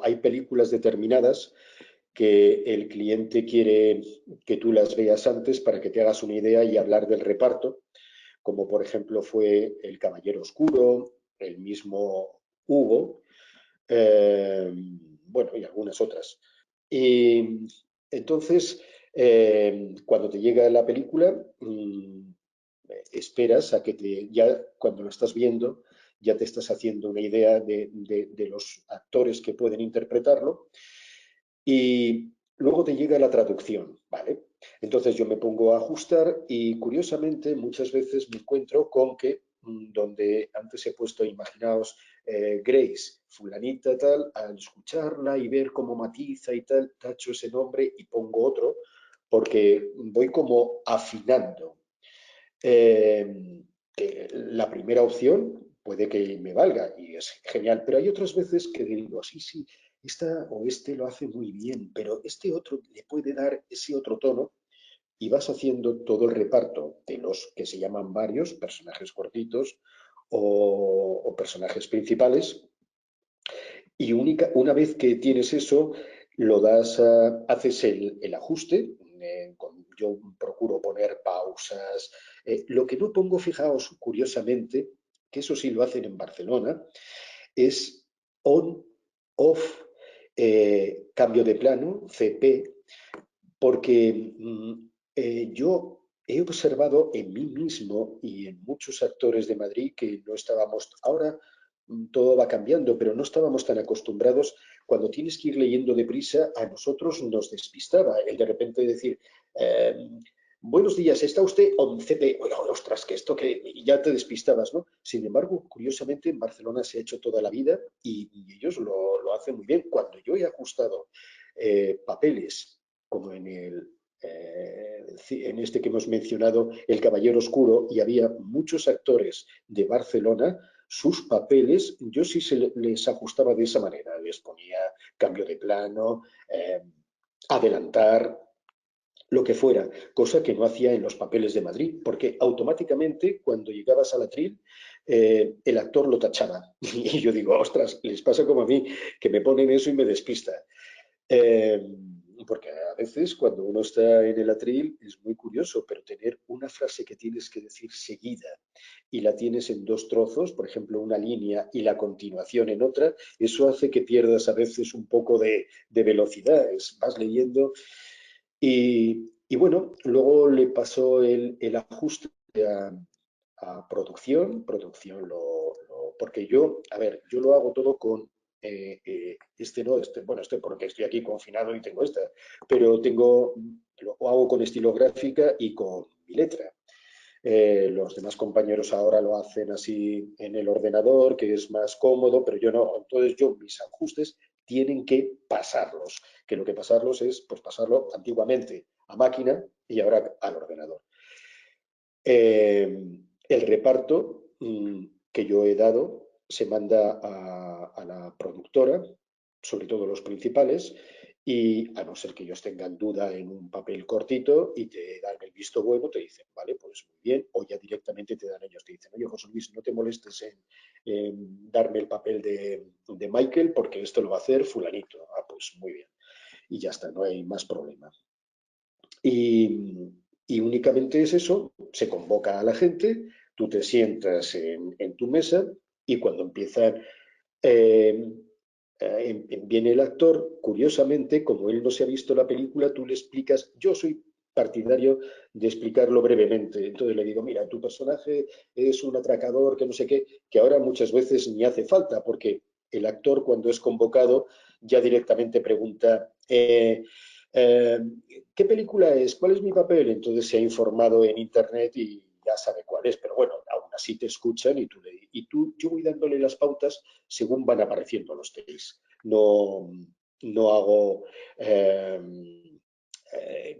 hay películas determinadas que el cliente quiere que tú las veas antes para que te hagas una idea y hablar del reparto, como por ejemplo fue El Caballero Oscuro, el mismo Hugo, bueno, y algunas otras. Y entonces, cuando te llega la película, esperas a que ya cuando lo estás viendo, ya te estás haciendo una idea de los actores que pueden interpretarlo y luego te llega la traducción, ¿vale? Entonces yo me pongo a ajustar y curiosamente muchas veces me encuentro con que donde antes he puesto, imaginaos, Grace, fulanita tal, al escucharla y ver cómo matiza y tal, tacho ese nombre y pongo otro, porque voy como afinando. Que la primera opción puede que me valga y es genial, pero hay otras veces que digo, sí, sí, esta o este lo hace muy bien, pero este otro le puede dar ese otro tono y vas haciendo todo el reparto de los que se llaman varios, personajes cortitos o personajes principales y una vez que tienes eso, lo das, haces el ajuste. Yo procuro poner pausas. Lo que no pongo, fijaos, curiosamente, que eso sí lo hacen en Barcelona, es on, off, cambio de plano, CP, porque yo he observado en mí mismo y en muchos actores de Madrid que no estábamos, ahora todo va cambiando, pero no estábamos tan acostumbrados. Cuando tienes que ir leyendo deprisa, a nosotros nos despistaba el de repente decir, eh, buenos días, ¿está usted on CP? Oiga, ostras, que esto que y ya te despistabas, ¿no? Sin embargo, curiosamente en Barcelona se ha hecho toda la vida y ellos lo hacen muy bien. Cuando yo he ajustado papeles como en este que hemos mencionado, El Caballero Oscuro, y había muchos actores de Barcelona, sus papeles, yo sí les ajustaba de esa manera, les ponía cambio de plano, adelantar, lo que fuera, cosa que no hacía en los papeles de Madrid, porque automáticamente cuando llegabas al atril, el actor lo tachaba. Y yo digo, ostras, les pasa como a mí, que me ponen eso y me despista. Eh, Porque a veces cuando uno está en el atril es muy curioso, pero tener una frase que tienes que decir seguida y la tienes en dos trozos, por ejemplo, una línea y la continuación en otra, eso hace que pierdas a veces un poco de velocidad. Vas leyendo y bueno, luego le pasó el ajuste a producción, porque yo, a ver, yo lo hago todo con bueno, este porque estoy aquí confinado y tengo esta, pero lo hago con estilográfica y con mi letra. Los demás compañeros ahora lo hacen así en el ordenador, que es más cómodo, pero yo no. Entonces yo mis ajustes tienen que pasarlos, que lo que pasarlos es pues pasarlo antiguamente a máquina y ahora al ordenador. El reparto que yo he dado se manda a la productora, sobre todo los principales, y a no ser que ellos tengan duda en un papel cortito y te dan el visto bueno, te dicen, vale, pues muy bien, o ya directamente te dan ellos, te dicen, oye, José Luis, no te molestes en darme el papel de Michael porque esto lo va a hacer fulanito. Ah, pues muy bien. Y ya está, no hay más problema. Y, y únicamente es eso, se convoca a la gente, tú te sientas en tu mesa y cuando empiezan, eh, viene el actor, curiosamente, como él no se ha visto la película, tú le explicas, yo soy partidario de explicarlo brevemente. Entonces le digo, mira, tu personaje es un atracador que no sé qué, que ahora muchas veces ni hace falta, porque el actor cuando es convocado ya directamente pregunta, eh, ¿qué película es? ¿Cuál es mi papel? Entonces se ha informado en internet y ya sabe cuál es, pero bueno, aún así te escuchan yo voy dándole las pautas según van apareciendo los takes. No, no hago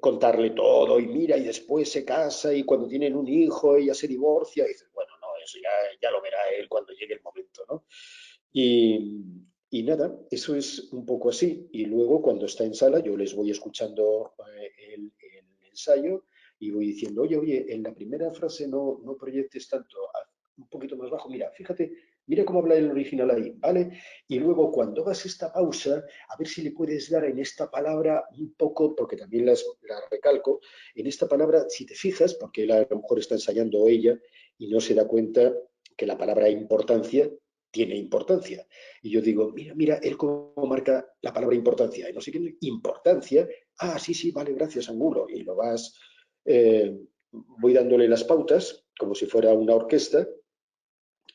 contarle todo y mira, y después se casa y cuando tienen un hijo ella se divorcia y dices, bueno, no, eso ya lo verá él cuando llegue el momento, ¿no? Y, y nada, eso es un poco así. Y luego cuando está en sala yo les voy escuchando el ensayo y voy diciendo, oye, en la primera frase no proyectes tanto, haz un poquito más bajo. Mira, fíjate, mira cómo habla el original ahí, ¿vale? Y luego cuando hagas esta pausa, a ver si le puedes dar en esta palabra un poco, porque también la recalco, en esta palabra, si te fijas, porque él a lo mejor está ensayando ella y no se da cuenta que la palabra importancia tiene importancia. Y yo digo, mira, mira, él cómo marca la palabra importancia. Y no sé qué, importancia. Ah, sí, sí, vale, gracias, Angulo. Y lo vas, eh, voy dándole las pautas como si fuera una orquesta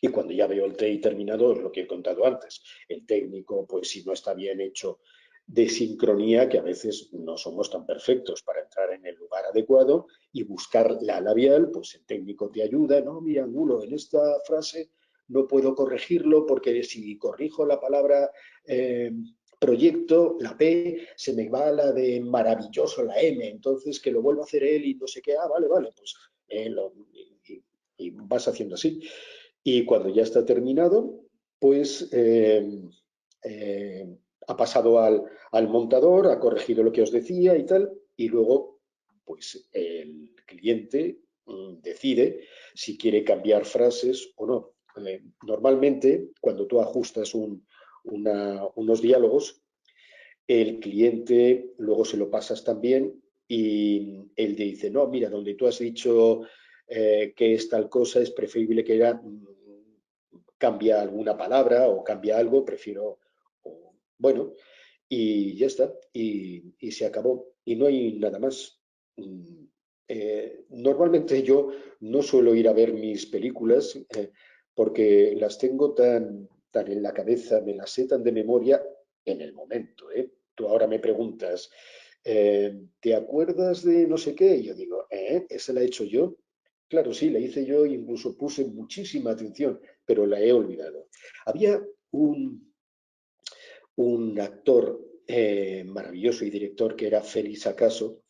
y cuando ya veo el TI terminado, es lo que he contado antes. El técnico, pues si no está bien hecho de sincronía, que a veces no somos tan perfectos para entrar en el lugar adecuado y buscar la labial, pues el técnico te ayuda, no, mira, Angulo, en esta frase no puedo corregirlo porque si corrijo la palabra proyecto, la P, se me va la de maravilloso, la M, entonces que lo vuelva a hacer él y no sé qué, ah, vale, vale, pues y vas haciendo así. Y cuando ya está terminado, pues ha pasado al montador, ha corregido lo que os decía y tal, y luego pues el cliente decide si quiere cambiar frases o no. Normalmente, cuando tú ajustas unos diálogos, el cliente luego se lo pasas también y él te dice, no, mira, donde tú has dicho que es tal cosa, es preferible que era, cambia alguna palabra o cambia algo, prefiero, bueno, y ya está, y se acabó, y no hay nada más. Mm, Normalmente yo no suelo ir a ver mis películas porque las tengo tan en la cabeza, me las sé tan de memoria en el momento. Tú ahora me preguntas, ¿te acuerdas de no sé qué? Y yo digo, ¿esa la he hecho yo? Claro, sí, la hice yo, incluso puse muchísima atención, pero la he olvidado. Había un actor maravilloso y director que era Félix Acaso,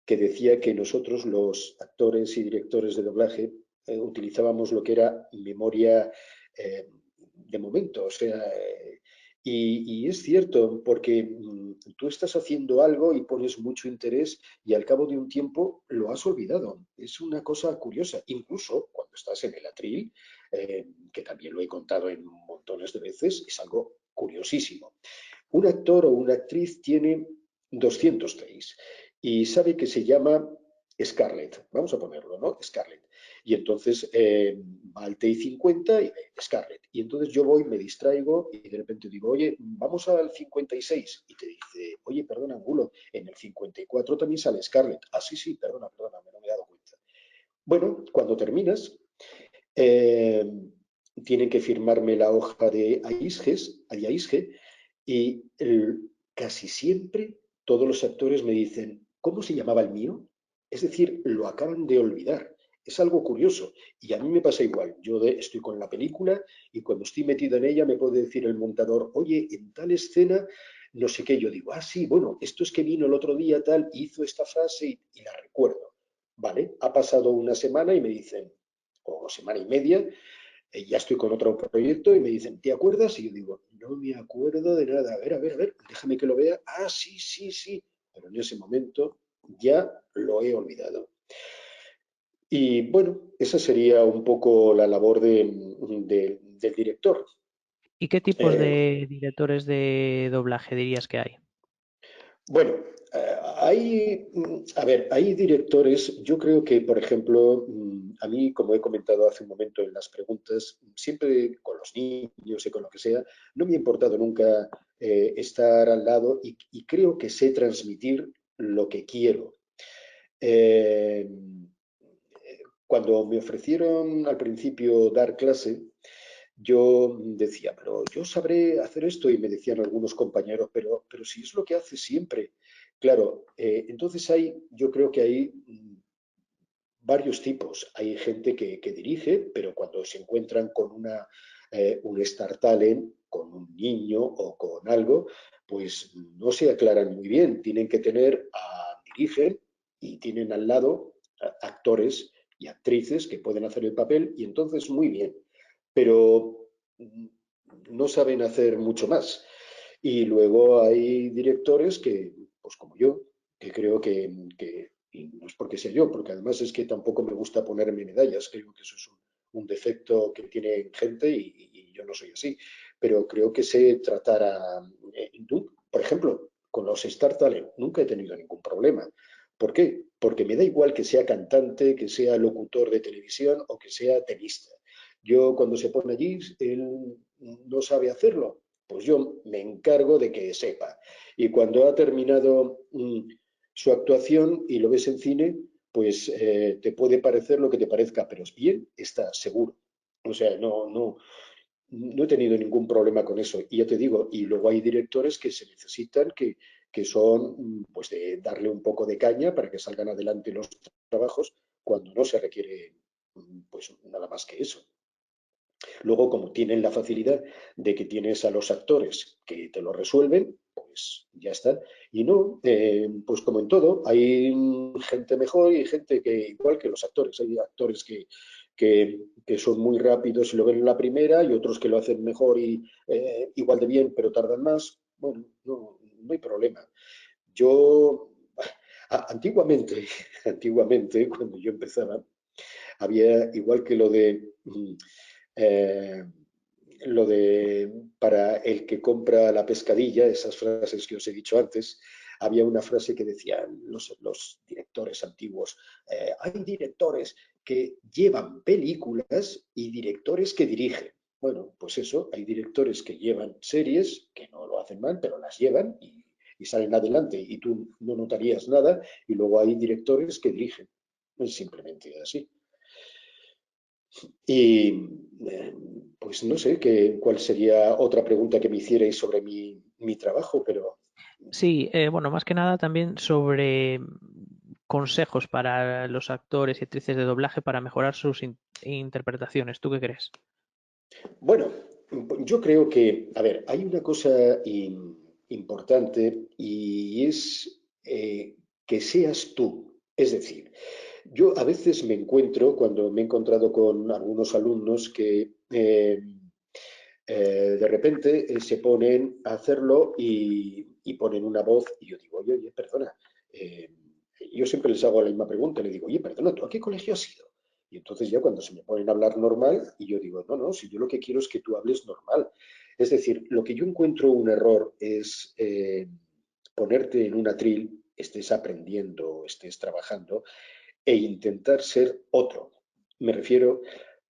que decía que nosotros los actores y directores de doblaje utilizábamos lo que era memoria de momento, o sea, y es cierto, porque tú estás haciendo algo y pones mucho interés y al cabo de un tiempo lo has olvidado. Es una cosa curiosa, incluso cuando estás en el atril, que también lo he contado en montones de veces, es algo curiosísimo. Un actor o una actriz tiene 200 takes y sabe que se llama Scarlett. Vamos a ponerlo, ¿no? Scarlett. Y entonces va al take 50 y ve Scarlett. Y entonces yo voy, me distraigo y de repente digo, oye, vamos al 56. Y te dice, oye, perdona, Angulo, en el 54 también sale Scarlett. Ah, sí, sí, perdona, perdona, no me he dado cuenta. Bueno, cuando terminas, eh, tienen que firmarme la hoja de Aisge y casi siempre todos los actores me dicen, ¿cómo se llamaba el mío? Es decir, lo acaban de olvidar. Es algo curioso. Y a mí me pasa igual. Yo estoy con la película y cuando estoy metido en ella me puede decir el montador, oye, en tal escena, no sé qué. Yo digo, ah, sí, bueno, esto es que vino el otro día tal, hizo esta frase y la recuerdo. Vale, ha pasado una semana y me dicen, o semana y media, ya estoy con otro proyecto y me dicen, ¿te acuerdas? Y yo digo, no me acuerdo de nada. A ver, déjame que lo vea. Ah, sí, sí, sí. Pero en ese momento ya lo he olvidado. Y bueno, esa sería un poco la labor del director. ¿Y qué tipos Eh, de directores de doblaje dirías que hay? Bueno, a ver, hay directores, yo creo que, por ejemplo, a mí, como he comentado hace un momento en las preguntas, siempre con los niños y con lo que sea, no me ha importado nunca estar al lado y creo que sé transmitir lo que quiero. Eh, Cuando me ofrecieron al principio dar clase, yo decía, pero yo sabré hacer esto y me decían algunos compañeros, pero si es lo que hace siempre. Claro, entonces yo creo que hay varios tipos. Hay gente que dirige, pero cuando se encuentran con un Star Talent, con un niño o con algo, pues no se aclaran muy bien. Tienen que dirigen y tienen al lado actores y actrices que pueden hacer el papel y entonces muy bien. Pero no saben hacer mucho más. Y luego hay directores que, pues como yo, que creo y no es porque sea yo, porque además es que tampoco me gusta ponerme medallas, creo que eso es un defecto que tiene gente y yo no soy así, pero creo que sé tratar por ejemplo, con los Star Talent nunca he tenido ningún problema. ¿Por qué? Porque me da igual que sea cantante, que sea locutor de televisión o que sea tenista. Yo cuando se pone allí, él no sabe hacerlo, pues yo me encargo de que sepa. Y cuando ha terminado su actuación y lo ves en cine, pues te puede parecer lo que te parezca, pero es bien, está seguro. O sea, no he tenido ningún problema con eso. Y ya te digo, y luego hay directores que se necesitan, que son pues de darle un poco de caña para que salgan adelante los trabajos cuando no se requiere pues nada más que eso. Luego, como tienen la facilidad de que tienes a los actores que te lo resuelven, pues ya está. Y no, pues como en todo, hay gente mejor y gente que, igual que los actores, hay actores que son muy rápidos y lo ven en la primera y otros que lo hacen mejor y igual de bien, pero tardan más. Bueno, no hay problema. Yo, antiguamente, antiguamente, cuando yo empezaba, había, igual que eh, lo de para el que compra la pescadilla, esas frases que os he dicho antes, había una frase que decían los directores antiguos, hay directores que llevan películas y directores que dirigen. Bueno, pues eso, hay directores que llevan series, que no lo hacen mal, pero las llevan y salen adelante y tú no notarías nada, y luego hay directores que dirigen. Es simplemente así. Y pues no sé cuál sería otra pregunta que me hicierais sobre mi trabajo, pero Sí, bueno, más que nada también sobre consejos para los actores y actrices de doblaje para mejorar sus interpretaciones. ¿Tú qué crees? bueno, yo creo que, a ver, hay una cosa importante y es que seas tú. Es decir, yo a veces me encuentro, cuando me he encontrado con algunos alumnos que de repente se ponen a hacerlo y ponen una voz y yo digo, oye, perdona, eh, yo siempre les hago la misma pregunta, le digo, oye, perdona, ¿tú a qué colegio has ido? Y entonces ya cuando se me ponen a hablar normal y yo digo, no, si yo lo que quiero es que tú hables normal. Es decir, lo que yo encuentro un error es ponerte en un atril, estés aprendiendo, estés trabajando e intentar ser otro. Me refiero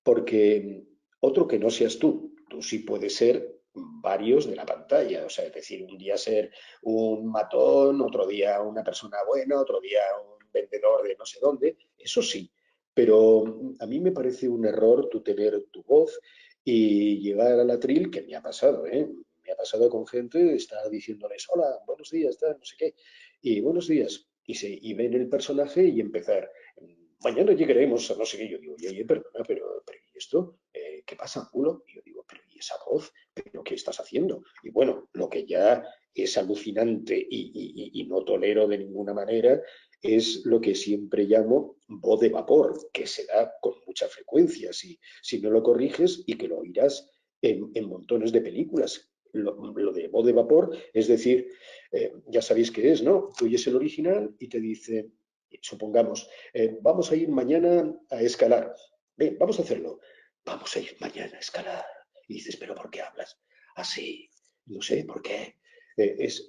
porque otro que no seas tú. Tú sí puedes ser varios de la pantalla, o sea, es decir, un día ser un matón, otro día una persona buena, otro día un vendedor de no sé dónde, eso sí, pero a mí me parece un error tú tener tu voz y llegar al atril, que me ha pasado, ¿eh? Me ha pasado con gente, está diciéndoles, hola, buenos días, tal, no sé qué, y buenos días, y ven el personaje y empezar, mañana llegaremos a no sé qué. Yo digo, oye, perdona, pero ¿y esto? ¿Qué pasa, culo? Y yo digo, pero ¿y esa voz? ¿Pero qué estás haciendo? Y bueno, lo que ya es alucinante y no tolero de ninguna manera es lo que siempre llamo voz de vapor, que se da con mucha frecuencia si no lo corriges y que lo oirás en montones de películas. Lo de voz de vapor, es decir, ya sabéis qué es, ¿no? Tú oyes el original y te dice, supongamos, vamos a ir mañana a escalar. Ven, vamos a hacerlo. Vamos a ir mañana a escalar. Y dices, ¿pero por qué hablas así? No sé por qué. Es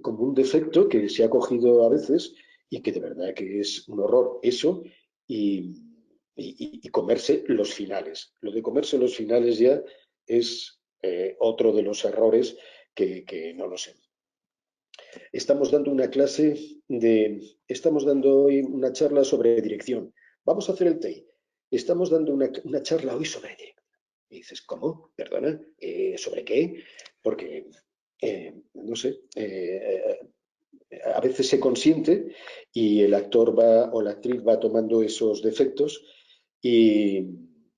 como un defecto que se ha cogido a veces y que de verdad que es un horror eso y, y comerse los finales. Lo de comerse los finales ya es otro de los errores que no lo sé. Estamos dando hoy una charla sobre dirección. Vamos a hacer el TEI. Estamos dando una charla hoy sobre dirección. Y dices, ¿cómo? Perdona, ¿sobre qué? Porque, no sé, a veces se consiente y el actor va o la actriz va tomando esos defectos y,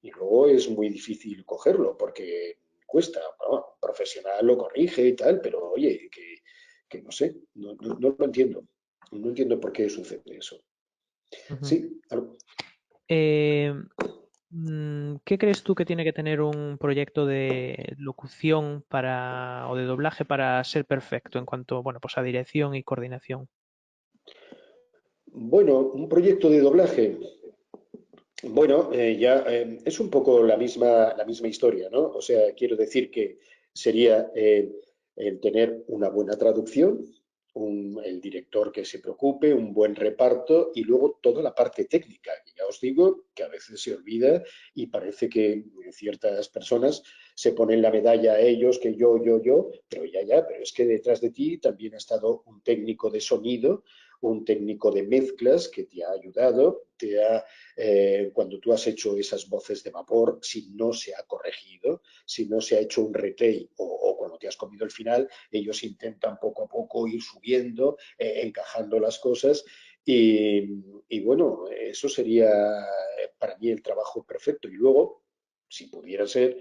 y luego es muy difícil cogerlo porque cuesta. Bueno, un profesional lo corrige y tal, pero oye, que no sé, no lo entiendo. No entiendo por qué sucede eso. Ujú. Sí, Eh, ¿Qué crees tú que tiene que tener un proyecto de locución o de doblaje para ser perfecto en cuanto, bueno, pues a dirección y coordinación? bueno, un proyecto de doblaje. Bueno, ya es un poco la misma historia, ¿no? O sea, quiero decir que sería el tener una buena traducción, el director que se preocupe, un buen reparto y luego toda la parte técnica. Que ya os digo que a veces se olvida y parece que ciertas personas se ponen la medalla a ellos, que yo, pero pero es que detrás de ti también ha estado un técnico de sonido, un técnico de mezclas que te ha ayudado, cuando tú has hecho esas voces de vapor, si no se ha corregido, si no se ha hecho un retake o cuando te has comido el final, ellos intentan poco a poco ir subiendo, encajando las cosas y bueno, eso sería para mí el trabajo perfecto. Y luego, si pudiera ser,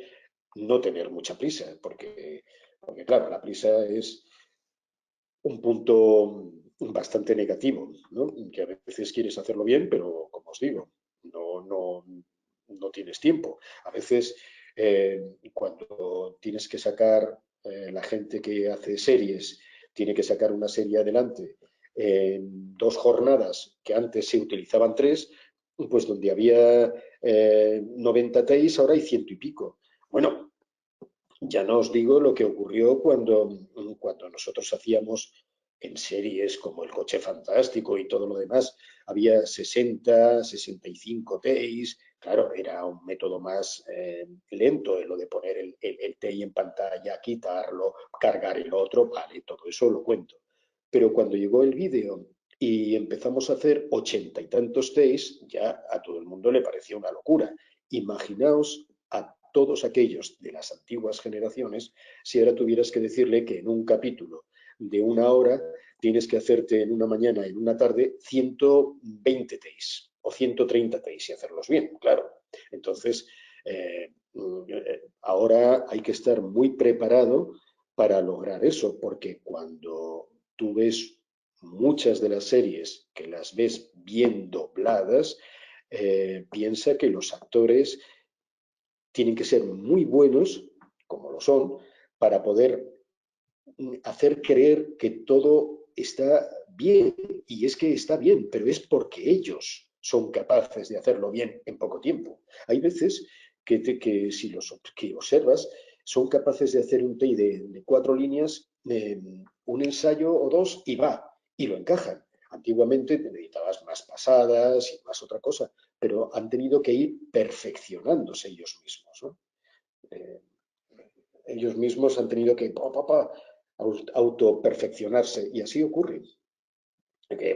no tener mucha prisa, porque claro, la prisa es un punto bastante negativo, ¿no? Que a veces quieres hacerlo bien, pero como os digo, no tienes tiempo. A veces cuando tienes que sacar, la gente que hace series, tiene que sacar una serie adelante en 2 jornadas que antes se utilizaban 3, pues donde había 90 takes, ahora hay ciento y pico. Bueno, ya no os digo lo que ocurrió cuando nosotros hacíamos en series como El Coche Fantástico y todo lo demás. Había 60, 65 takes. Claro, era un método más lento lo de poner el take en pantalla, quitarlo, cargar el otro, vale, todo eso lo cuento. Pero cuando llegó el vídeo y empezamos a hacer 80 y tantos takes, ya a todo el mundo le parecía una locura. Imaginaos a todos aquellos de las antiguas generaciones si ahora tuvieras que decirle que en un capítulo de 1 hora tienes que hacerte en una mañana, en una tarde, 120 takes o 130 takes y hacerlos bien, claro. Entonces, ahora hay que estar muy preparado para lograr eso, porque cuando tú ves muchas de las series que las ves bien dobladas, piensa que los actores tienen que ser muy buenos, como lo son, para poder hacer creer que todo está bien. Y es que está bien, pero es porque ellos son capaces de hacerlo bien en poco tiempo. Hay veces que si los que observas, son capaces de hacer un TI de 4 líneas, un ensayo o dos y va, y lo encajan. Antiguamente necesitabas más pasadas y más otra cosa, pero han tenido que ir perfeccionándose ellos mismos, ¿no? Eh, Ellos mismos han tenido que autoperfeccionarse y así ocurre.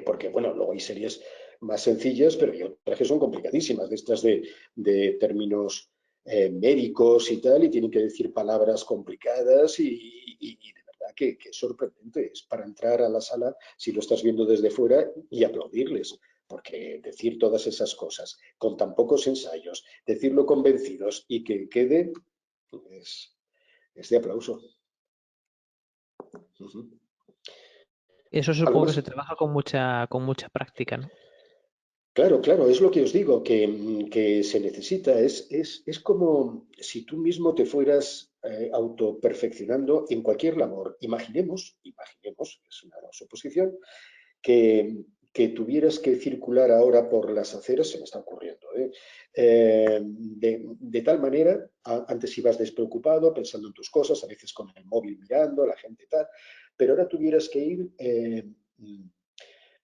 Porque, bueno, luego hay series más sencillas, pero hay otras que son complicadísimas, de estas de términos médicos y tal, y tienen que decir palabras complicadas y de verdad que es sorprendente. Es para entrar a la sala, si lo estás viendo desde fuera, y aplaudirles. Porque decir todas esas cosas con tan pocos ensayos, decirlo convencidos y que quede, es, es de aplauso. Ujú. Eso ¿Algo supongo que más? se trabaja con mucha práctica, ¿no? Claro, claro, es lo que os digo, que se necesita. Es como si tú mismo te fueras autoperfeccionando en cualquier labor. Imaginemos, es una suposición, que tuvieras que circular ahora por las aceras, se me está ocurriendo, de tal manera, antes ibas despreocupado, pensando en tus cosas, a veces con el móvil mirando, la gente tal, pero ahora tuvieras que ir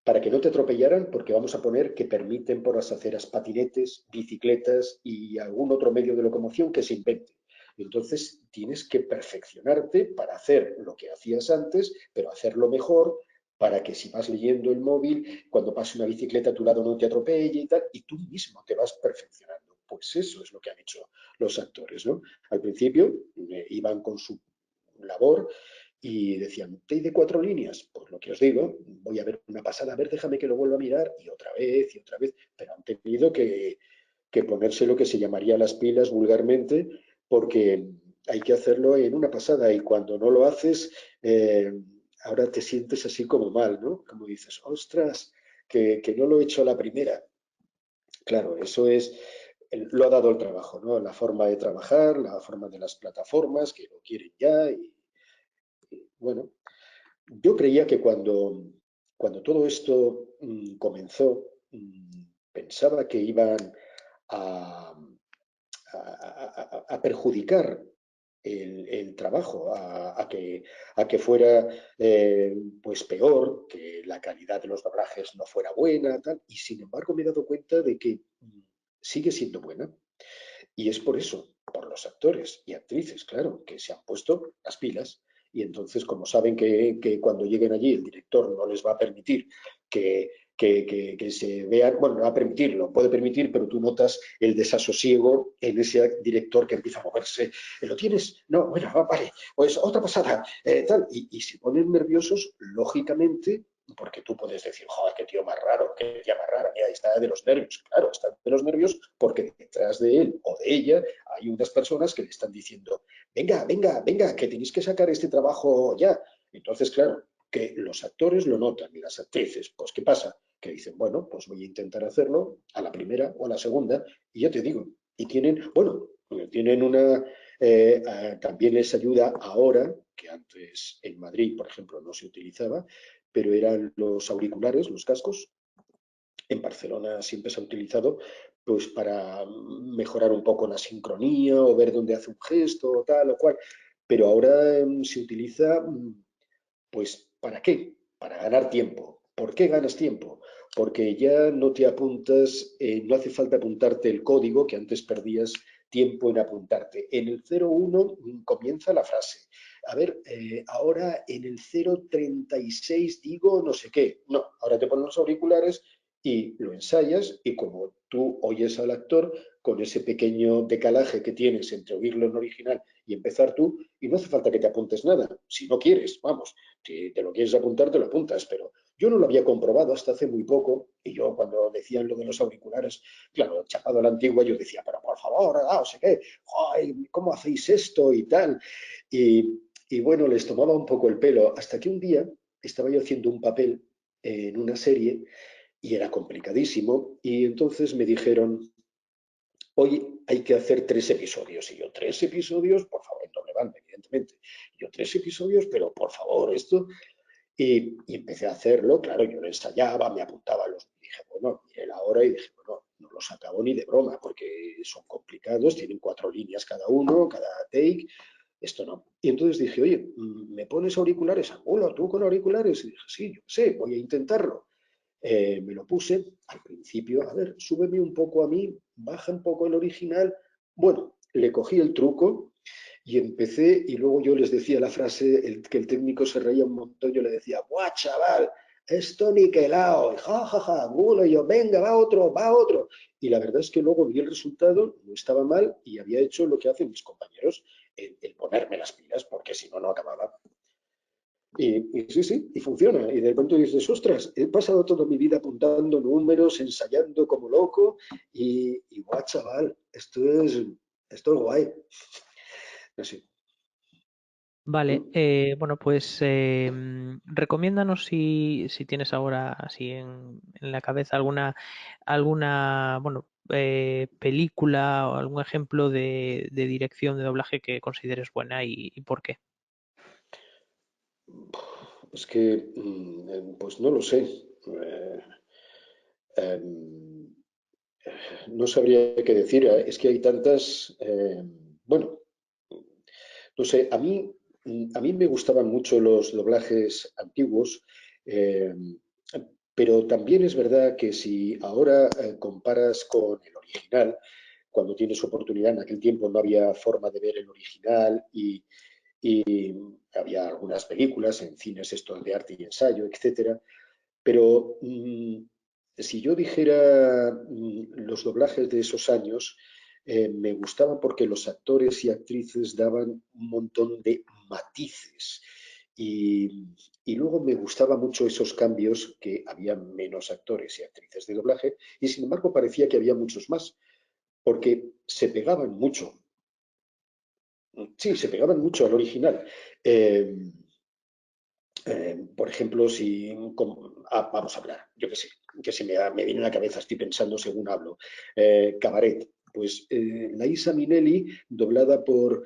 para que no te atropellaran, porque vamos a poner que permiten por las aceras patinetes, bicicletas y algún otro medio de locomoción que se invente. Entonces tienes que perfeccionarte para hacer lo que hacías antes, pero hacerlo mejor para que si vas leyendo el móvil, cuando pase una bicicleta a tu lado no te atropelle y tal, y tú mismo te vas perfeccionando. Pues eso es lo que han hecho los actores, ¿no? Al principio iban con su labor y decían, ¿te de 4 líneas? Pues lo que os digo, voy a ver una pasada, a ver, déjame que lo vuelva a mirar y otra vez, pero han tenido que ponerse lo que se llamaría las pilas vulgarmente, porque hay que hacerlo en una pasada y cuando no lo haces, ahora te sientes así como mal, ¿no? Como dices, ostras, que no lo he hecho a la primera. Claro, eso es, lo ha dado el trabajo, ¿no? La forma de trabajar, la forma de las plataformas que lo quieren ya y bueno, yo creía que cuando todo esto comenzó, pensaba que iban a, a perjudicar el trabajo, a que fuera pues peor, que la calidad de los doblajes no fuera buena, tal. Y sin embargo me he dado cuenta de que sigue siendo buena. Y es por eso, por los actores y actrices, claro, que se han puesto las pilas. Y entonces, como saben que cuando lleguen allí el director no les va a permitir que se vean, bueno, no va a permitirlo, puede permitir, pero tú notas el desasosiego en ese director que empieza a moverse. ¿Lo tienes? No, bueno, vale, pues otra pasada, tal. Y se ponen nerviosos, lógicamente, porque tú puedes decir, joder, qué tío más raro, qué tía más rara, mira, está de los nervios. Claro, está de los nervios porque detrás de él o de ella hay unas personas que le están diciendo, venga, venga, venga, que tenéis que sacar este trabajo ya. Entonces, claro, que los actores lo notan y las actrices, pues ¿qué pasa? Que dicen, bueno, pues voy a intentar hacerlo a la primera o a la segunda, y ya te digo, y tienen, bueno, tienen una, también les ayuda ahora, que antes en Madrid, por ejemplo, no se utilizaba, pero eran los auriculares, los cascos. En Barcelona siempre se ha utilizado pues para mejorar un poco la sincronía o ver dónde hace un gesto o tal o cual. Pero ahora se utiliza, pues, ¿para qué? Para ganar tiempo. ¿Por qué ganas tiempo? Porque ya no te apuntas, no hace falta apuntarte el código que antes perdías tiempo en apuntarte. En el 01 comienza la frase. A ver, ahora en el 036 digo no sé qué. No, ahora te pones los auriculares y lo ensayas y como tú oyes al actor con ese pequeño decalaje que tienes entre oírlo en original y empezar tú, y no hace falta que te apuntes nada, si no quieres, vamos, si te lo quieres apuntar, te lo apuntas, pero yo no lo había comprobado hasta hace muy poco, y yo cuando decían lo de los auriculares, claro, chapado a la antigua, yo decía, pero por favor, no sé qué, ay, ¿cómo hacéis esto y tal? Y bueno, les tomaba un poco el pelo, hasta que un día estaba yo haciendo un papel en una serie y era complicadísimo, y entonces me dijeron, hoy hay que hacer 3 episodios. Y yo, 3 episodios, por favor, en doble banda, evidentemente. Y yo, 3 episodios, pero por favor, esto. Y empecé a hacerlo, claro, yo lo ensayaba, me apuntaba a los. Dije, bueno, miré la hora y dije, bueno, no los acabo ni de broma, porque son complicados, tienen 4 líneas cada uno, cada take, esto no. Y entonces dije, oye, ¿me pones auriculares? Hola, ¿tú con auriculares? Y dije, sí, yo sé, voy a intentarlo. Me lo puse al principio, a ver, súbeme un poco a mí, baja un poco el original. Bueno, le cogí el truco y empecé y luego yo les decía la frase, que el técnico se reía un montón, yo le decía, ¡buah, chaval! Esto niquelao, ja, ja, ja, bueno, y yo, venga, va otro, va otro. Y la verdad es que luego vi el resultado, no estaba mal y había hecho lo que hacen mis compañeros, el ponerme las pilas, porque si no, no acababa. Y sí, sí, y funciona. Y de pronto dices, ostras, he pasado toda mi vida apuntando números, ensayando como loco, y guau, chaval, esto es guay. Así. Vale, Mm. bueno, pues recomiéndanos si tienes ahora así en la cabeza alguna bueno, película o algún ejemplo de dirección de doblaje que consideres buena y por qué. Es que, pues no lo sé. Eh, em, no sabría qué decir. Es que hay tantas. Bueno, no sé, a mí me gustaban mucho los doblajes antiguos, eh, pero también es verdad que si ahora comparas con el original, cuando tienes oportunidad, en aquel tiempo no había forma de ver el original y había algunas películas en cines esto de arte y ensayo, etcétera, pero si yo dijera los doblajes de esos años, me gustaban porque los actores y actrices daban un montón de matices. Y, y luego me gustaban mucho esos cambios, que había menos actores y actrices de doblaje, y sin embargo parecía que había muchos más, porque se pegaban mucho. Sí, se pegaban mucho al original. Eh, por ejemplo, si vamos a hablar, yo qué sé, que me viene a la cabeza, estoy pensando según hablo, Cabaret. Pues la Isa Minelli, doblada por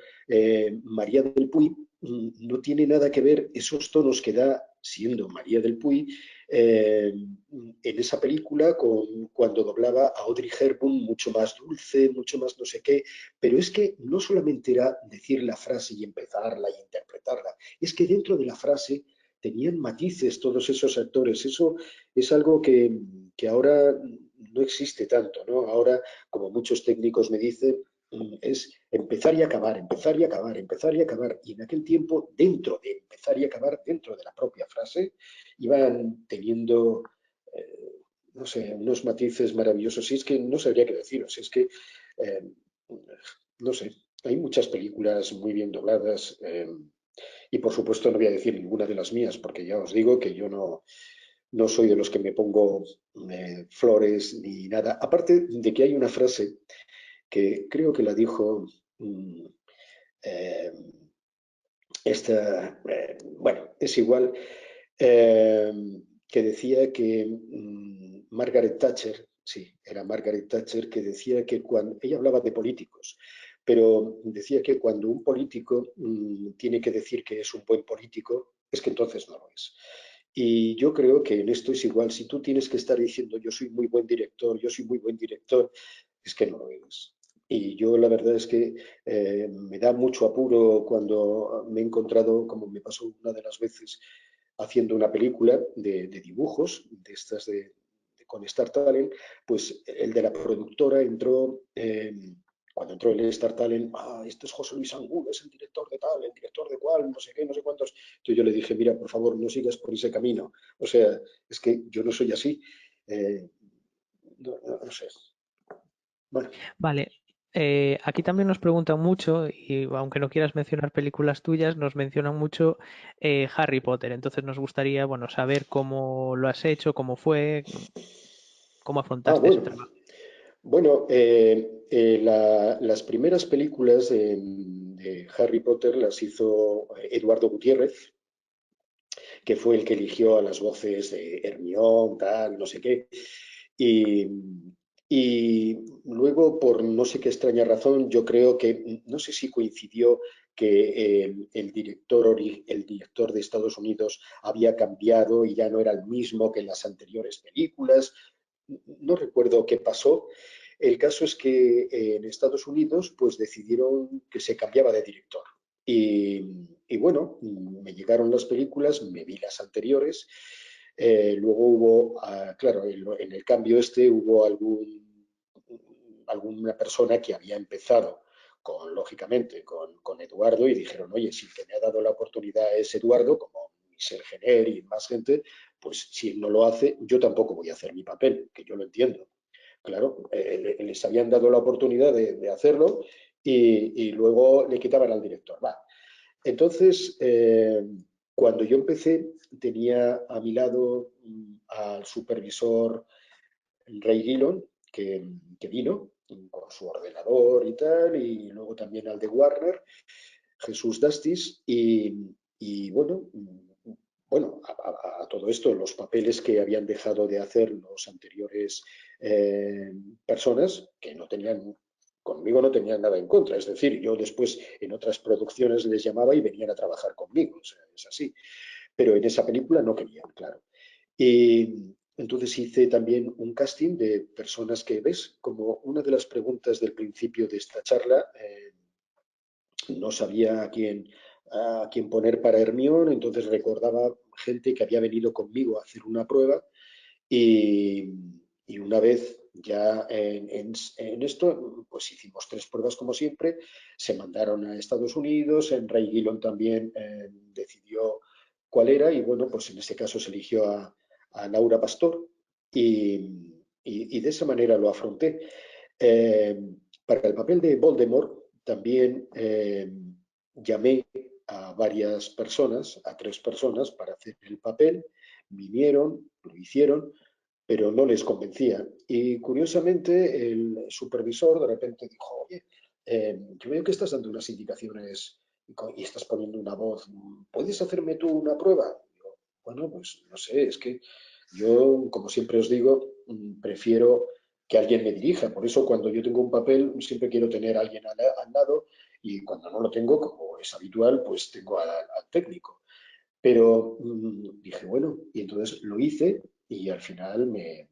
María del Puy, no tiene nada que ver esos tonos que da siendo María del Puy, eh, en esa película cuando doblaba a Audrey Hepburn, mucho más dulce, mucho más no sé qué, pero es que no solamente era decir la frase y empezarla y interpretarla, es que dentro de la frase tenían matices todos esos actores. Eso es algo que ahora no existe tanto, ¿no? Ahora, como muchos técnicos me dicen, es empezar y acabar, empezar y acabar, empezar y acabar. Y en aquel tiempo, dentro de empezar y acabar, dentro de la propia frase, iban teniendo, no sé, unos matices maravillosos. Y es que no sabría qué deciros, es que, eh, no sé, hay muchas películas muy bien dobladas. Y por supuesto no voy a decir ninguna de las mías, porque ya os digo que yo no soy de los que me pongo flores ni nada. Aparte de que hay una frase que creo que la dijo eh, bueno, es igual, eh, que decía que Margaret Thatcher, sí, era Margaret Thatcher, que decía que cuando ella hablaba de políticos, pero decía que cuando un político tiene que decir que es un buen político, es que entonces no lo es. Y yo creo que en esto es igual. Si tú tienes que estar diciendo yo soy muy buen director, yo soy muy buen director, es que no lo eres. Y yo la verdad es que me da mucho apuro cuando me he encontrado, como me pasó una de las veces, haciendo una película de dibujos, de estas con Star Talent, pues el de la productora entró, cuando entró el Star Talent, este es José Luis Angulo, es el director de tal, el director de cual, no sé qué, no sé cuántos. Entonces yo le dije, mira, por favor, no sigas por ese camino. O sea, es que yo no soy así. Eh, no sé. Bueno, Vale. Aquí también nos preguntan mucho, y aunque no quieras mencionar películas tuyas, nos mencionan mucho Harry Potter. Entonces nos gustaría, bueno, saber cómo lo has hecho, cómo fue, cómo afrontaste ese bueno. trabajo. Bueno, las primeras películas de Harry Potter las hizo Eduardo Gutiérrez, que fue el que eligió a las voces de Hermione, tal, no sé qué. Y, y luego, por no sé qué extraña razón, yo creo que, no sé si coincidió que el director de Estados Unidos había cambiado y ya no era el mismo que en las anteriores películas. No recuerdo qué pasó. El caso es que en Estados Unidos pues decidieron que se cambiaba de director. Y bueno, me llegaron las películas, me vi las anteriores. Luego hubo, claro, en el cambio este hubo alguna persona que había empezado lógicamente, con Eduardo y dijeron, oye, si el que me ha dado la oportunidad es Eduardo, como Michel Jenner y más gente, pues si él no lo hace, yo tampoco voy a hacer mi papel, que yo lo entiendo. Claro, les habían dado la oportunidad de hacerlo y luego le quitaban al director. Va. Entonces, cuando yo empecé, tenía a mi lado al supervisor Ray Gillon, que vino con su ordenador y tal, y luego también al de Warner, Jesús Dastis, y bueno, a todo esto, los papeles que habían dejado de hacer los anteriores personas, que no tenían, conmigo no tenían nada en contra, es decir, yo después en otras producciones les llamaba y venían a trabajar conmigo, o sea, es así, pero en esa película no querían, claro. Y entonces hice también un casting de personas que ves, como una de las preguntas del principio de esta charla, no sabía a quién poner para Hermione, entonces recordaba gente que había venido conmigo a hacer una prueba y, y una vez ya en esto, pues hicimos 3 pruebas como siempre, se mandaron a Estados Unidos, en Ray Gillon también decidió cuál era y bueno, pues en este caso se eligió a Laura Pastor y de esa manera lo afronté. Eh, para el papel de Voldemort también llamé a varias personas, a 3 personas para hacer el papel, vinieron, lo hicieron, pero no les convencía. Y curiosamente el supervisor de repente dijo, oye, yo veo que estás dando unas indicaciones y estás poniendo una voz, ¿puedes hacerme tú una prueba? Digo, bueno, pues no sé, es que yo, como siempre os digo, prefiero que alguien me dirija. Por eso cuando yo tengo un papel siempre quiero tener a alguien al lado y cuando no lo tengo, como es habitual, pues tengo al técnico. Pero dije, bueno, y entonces lo hice y al final me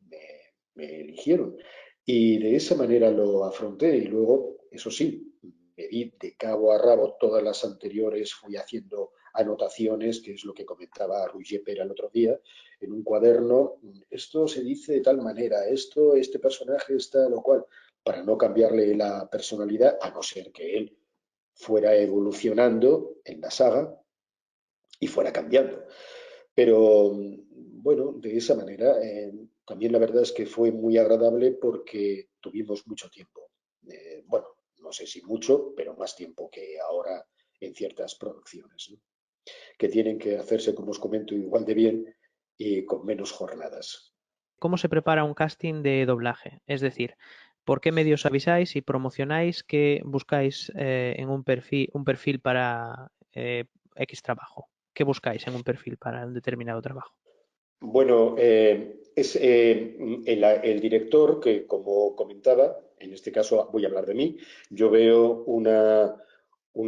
eligieron. Y de esa manera lo afronté y luego, eso sí, me vi de cabo a rabo todas las anteriores, fui haciendo anotaciones, que es lo que comentaba Roger Pera el otro día, en un cuaderno, esto se dice de tal manera, este personaje está lo cual, para no cambiarle la personalidad, a no ser que él fuera evolucionando en la saga y fuera cambiando. Pero bueno, de esa manera, también la verdad es que fue muy agradable porque tuvimos mucho tiempo. Bueno, no sé si mucho, pero más tiempo que ahora en ciertas producciones, ¿no? Que tienen que hacerse, como os comento, igual de bien y con menos jornadas. ¿Cómo se prepara un casting de doblaje? Es decir, ¿por qué medios avisáis y promocionáis que buscáis en un perfil para X trabajo? ¿Qué buscáis en un perfil para un determinado trabajo? Bueno, es el director que, como comentaba, en este caso voy a hablar de mí, yo veo una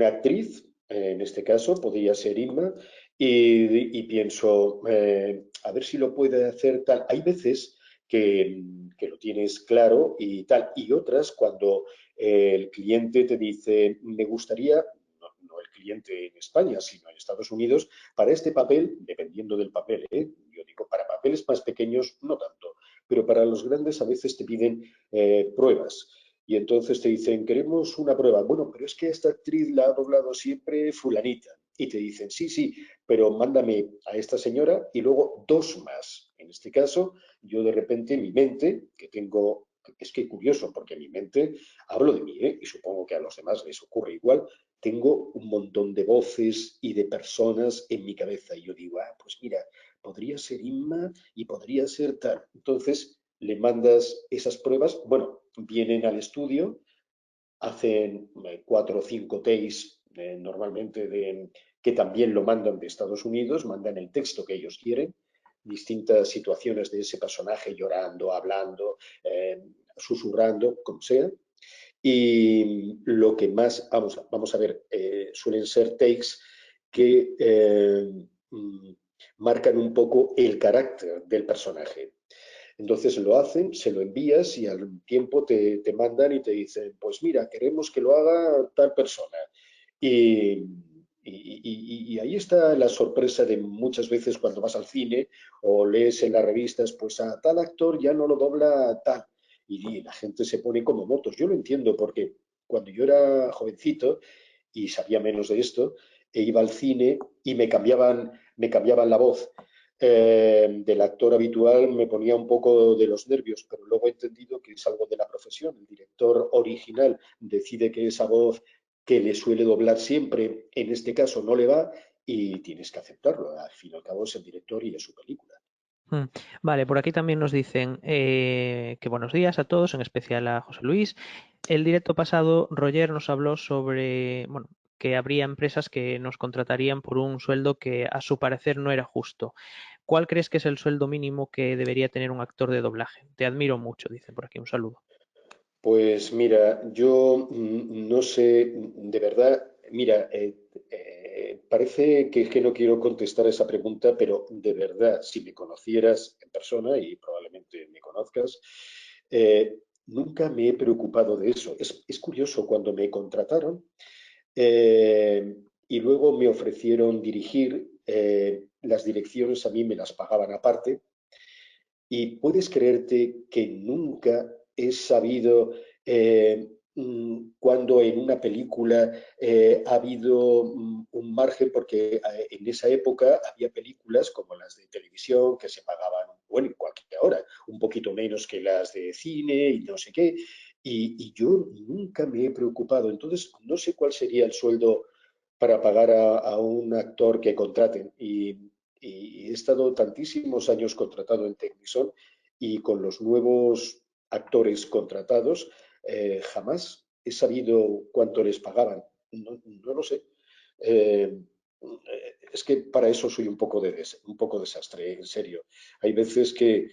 actriz, en este caso podría ser Inma, y pienso, a ver si lo puede hacer tal. Hay veces que lo tienes claro y tal, y otras cuando el cliente te dice, me gustaría, no el cliente en España, sino en Estados Unidos, para este papel, dependiendo del papel, yo digo, para papeles más pequeños no tanto, pero para los grandes a veces te piden pruebas. Y entonces te dicen, queremos una prueba. Bueno, pero es que esta actriz la ha doblado siempre fulanita. Y te dicen, sí, sí, pero mándame a esta señora y luego dos más. En este caso, yo de repente mi mente, que tengo, es que curioso, porque mi mente, hablo de mí, y supongo que a los demás les ocurre igual, tengo un montón de voces y de personas en mi cabeza. Y yo digo, pues mira, podría ser Inma y podría ser tal. Entonces le mandas esas pruebas, bueno, vienen al estudio, hacen 4 o 5 takes normalmente que también lo mandan de Estados Unidos, mandan el texto que ellos quieren, distintas situaciones de ese personaje llorando, hablando, susurrando, como sea, y lo que más, vamos a ver, suelen ser takes que marcan un poco el carácter del personaje. Entonces lo hacen, se lo envías y al tiempo te mandan y te dicen, pues mira, queremos que lo haga tal persona. Y, y ahí está la sorpresa de muchas veces cuando vas al cine o lees en las revistas, pues a tal actor ya no lo dobla tal. Y la gente se pone como motos. Yo lo entiendo porque cuando yo era jovencito y sabía menos de esto, iba al cine y me cambiaban la voz del actor habitual, me ponía un poco de los nervios, pero luego he entendido que es algo de la profesión. El director original decide que esa voz que le suele doblar siempre, en este caso no le va y tienes que aceptarlo. Al fin y al cabo es el director y es su película. Mm. Vale, por aquí también nos dicen que buenos días a todos, en especial a José Luis. El directo pasado, Roger nos habló sobre, bueno, que habría empresas que nos contratarían por un sueldo que a su parecer no era justo. ¿Cuál crees que es el sueldo mínimo que debería tener un actor de doblaje? Te admiro mucho, dice por aquí, un saludo. Pues mira, yo no sé, de verdad, mira, parece que no quiero contestar esa pregunta, pero de verdad, si me conocieras en persona, y probablemente me conozcas, nunca me he preocupado de eso. Es curioso, cuando me contrataron y luego me ofrecieron dirigir, las direcciones a mí me las pagaban aparte, y puedes creerte que nunca he sabido cuando en una película ha habido un margen, porque en esa época había películas como las de televisión que se pagaban, bueno, igual que ahora, un poquito menos que las de cine y no sé qué, y yo nunca me he preocupado. Entonces, no sé cuál sería el sueldo para pagar a un actor que contraten. Y he estado tantísimos años contratado en Technison y con los nuevos actores contratados jamás he sabido cuánto les pagaban. No, no lo sé. Eh, es que para eso soy un poco desastre, en serio. Hay veces que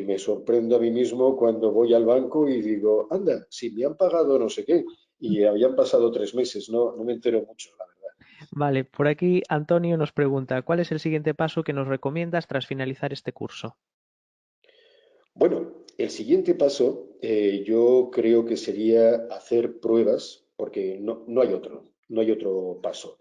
me sorprendo a mí mismo cuando voy al banco y digo, anda, si me han pagado no sé qué, y habían pasado 3 meses, no me entero mucho, la verdad. Vale, por aquí Antonio nos pregunta, ¿cuál es el siguiente paso que nos recomiendas tras finalizar este curso? Bueno, el siguiente paso yo creo que sería hacer pruebas, porque no hay otro paso.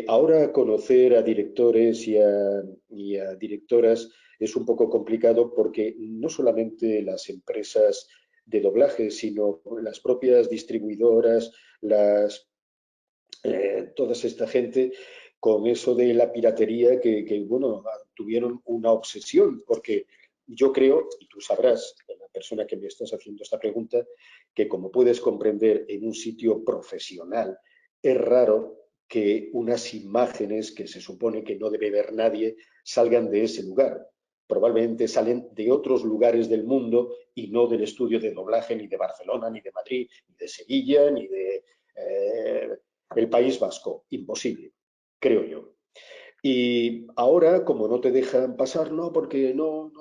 Ahora conocer a directores y a directoras es un poco complicado porque no solamente las empresas de doblaje, sino las propias distribuidoras, toda esta gente, con eso de la piratería, bueno, tuvieron una obsesión, porque yo creo, y tú sabrás, la persona que me estás haciendo esta pregunta, que como puedes comprender en un sitio profesional, es raro que unas imágenes que se supone que no debe ver nadie salgan de ese lugar. Probablemente salen de otros lugares del mundo y no del estudio de doblaje ni de Barcelona, ni de Madrid, ni de Sevilla, ni de el País Vasco. Imposible, creo yo. Y ahora, como no te dejan pasar, no, porque no,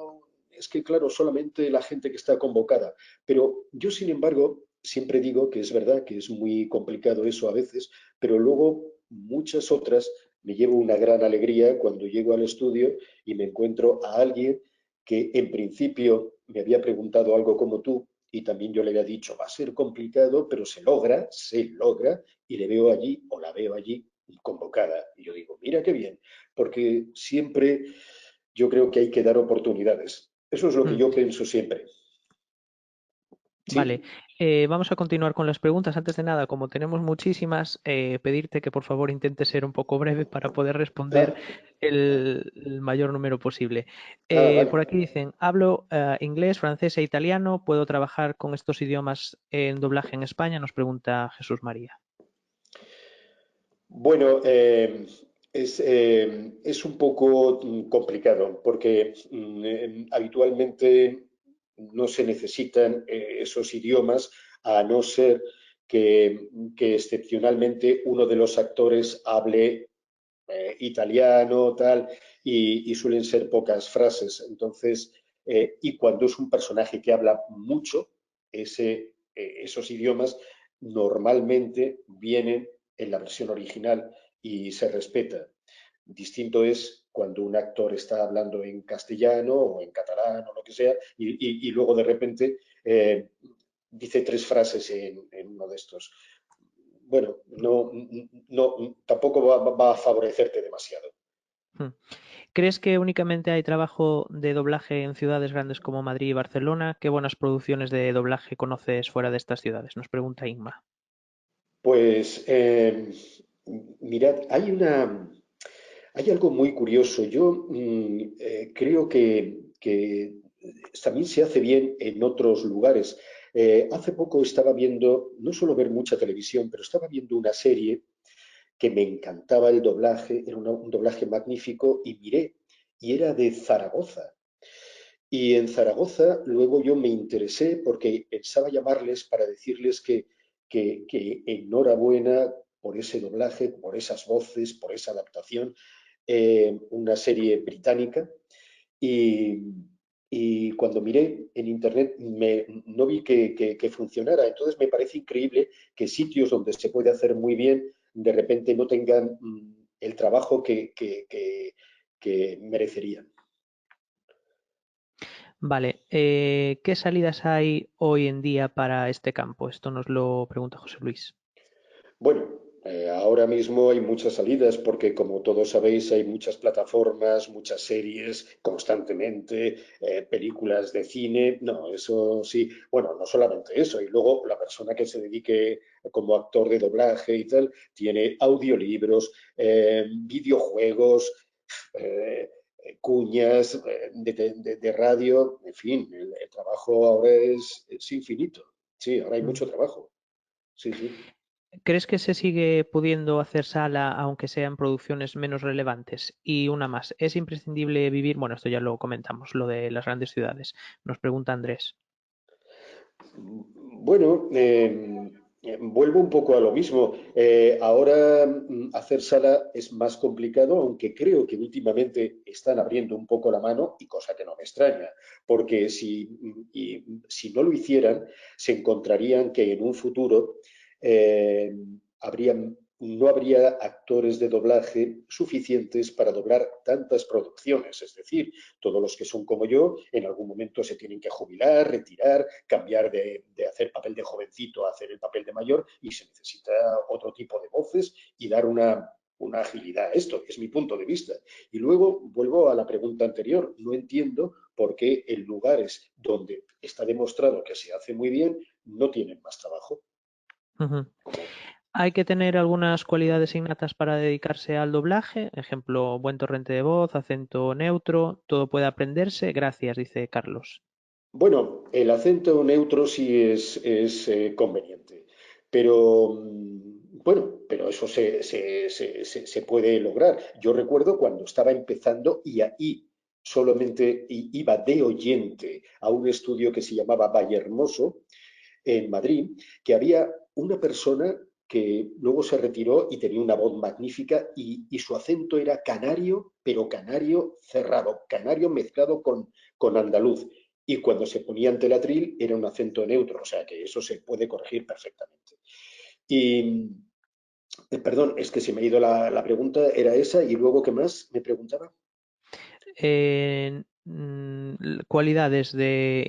es que claro, solamente la gente que está convocada. Pero yo, sin embargo, siempre digo que es verdad que es muy complicado eso a veces, pero luego muchas otras me llevo una gran alegría cuando llego al estudio y me encuentro a alguien que en principio me había preguntado algo como tú y también yo le había dicho, va a ser complicado, pero se logra y le veo allí o la veo allí convocada. Y yo digo, mira qué bien, porque siempre yo creo que hay que dar oportunidades. Eso es lo que Hmm. yo pienso siempre. Vale, Sí, vamos a continuar con las preguntas. Antes de nada, como tenemos muchísimas, pedirte que por favor intentes ser un poco breve para poder responder ah, el mayor número posible. vale. Por aquí dicen, hablo inglés, francés e italiano, ¿puedo trabajar con estos idiomas en doblaje en España? Nos pregunta Jesús María. Bueno, es un poco complicado porque habitualmente no se necesitan esos idiomas a no ser que excepcionalmente uno de los actores hable italiano, tal, y suelen ser pocas frases. Entonces, y cuando es un personaje que habla mucho, esos idiomas normalmente vienen en la versión original y se respeta. Distinto es cuando un actor está hablando en castellano o en catalán o lo que sea, y luego de repente dice tres frases en uno de estos. Bueno, tampoco va a favorecerte demasiado. Hmm. ¿Crees que únicamente hay trabajo de doblaje en ciudades grandes como Madrid y Barcelona? ¿Qué buenas producciones de doblaje conoces fuera de estas ciudades? Nos pregunta Inma. Pues mirad, hay algo muy curioso. Yo creo que también se hace bien en otros lugares. Hace poco estaba viendo, no suelo ver mucha televisión, pero estaba viendo una serie que me encantaba el doblaje, era un doblaje magnífico y miré, y era de Zaragoza. Y en Zaragoza luego yo me interesé porque pensaba llamarles para decirles que enhorabuena por ese doblaje, por esas voces, por esa adaptación, una serie británica. Y, y cuando miré en internet no vi que funcionara. Entonces me parece increíble que sitios donde se puede hacer muy bien de repente no tengan el trabajo que merecerían. Vale, ¿qué salidas hay hoy en día para este campo? Esto nos lo pregunta José Luis. Bueno, ahora mismo hay muchas salidas porque, como todos sabéis, hay muchas plataformas, muchas series constantemente, películas de cine. No, eso sí. Bueno, no solamente eso. Y luego la persona que se dedique como actor de doblaje y tal, tiene audiolibros, videojuegos, eh, cuñas de radio. En fin, el trabajo ahora es infinito. Sí, ahora hay Mm. mucho trabajo. Sí, sí. ¿Crees que se sigue pudiendo hacer sala aunque sean producciones menos relevantes? Y una más, ¿es imprescindible vivir? Bueno, esto ya lo comentamos, lo de las grandes ciudades. Nos pregunta Andrés. Bueno, vuelvo un poco a lo mismo. Ahora hacer sala es más complicado, aunque creo que últimamente están abriendo un poco la mano, y cosa que no me extraña, porque si no lo hicieran, se encontrarían que en un futuro eh, habría no habría actores de doblaje suficientes para doblar tantas producciones. Es decir, todos los que son como yo, en algún momento se tienen que jubilar, retirar, cambiar de hacer papel de jovencito a hacer el papel de mayor y se necesita otro tipo de voces y dar una agilidad a esto. Es mi punto de vista. Y luego vuelvo a la pregunta anterior. No entiendo por qué en lugares donde está demostrado que se hace muy bien no tienen más trabajo. Ujú. Como Hay que tener algunas cualidades innatas para dedicarse al doblaje, ejemplo, buen torrente de voz, acento neutro, todo puede aprenderse. Gracias, dice Carlos. Bueno, el acento neutro sí es conveniente, pero bueno, pero eso se puede lograr. Yo recuerdo cuando estaba empezando y ahí solamente iba de oyente a un estudio que se llamaba Vallehermoso en Madrid, que había una persona que luego se retiró y tenía una voz magnífica y su acento era canario, pero canario cerrado, canario mezclado con andaluz. Y cuando se ponía ante el atril era un acento neutro, o sea que eso se puede corregir perfectamente. Y, perdón, es que se me ha ido la pregunta, era esa, y luego, ¿qué más me preguntaba? Cualidades de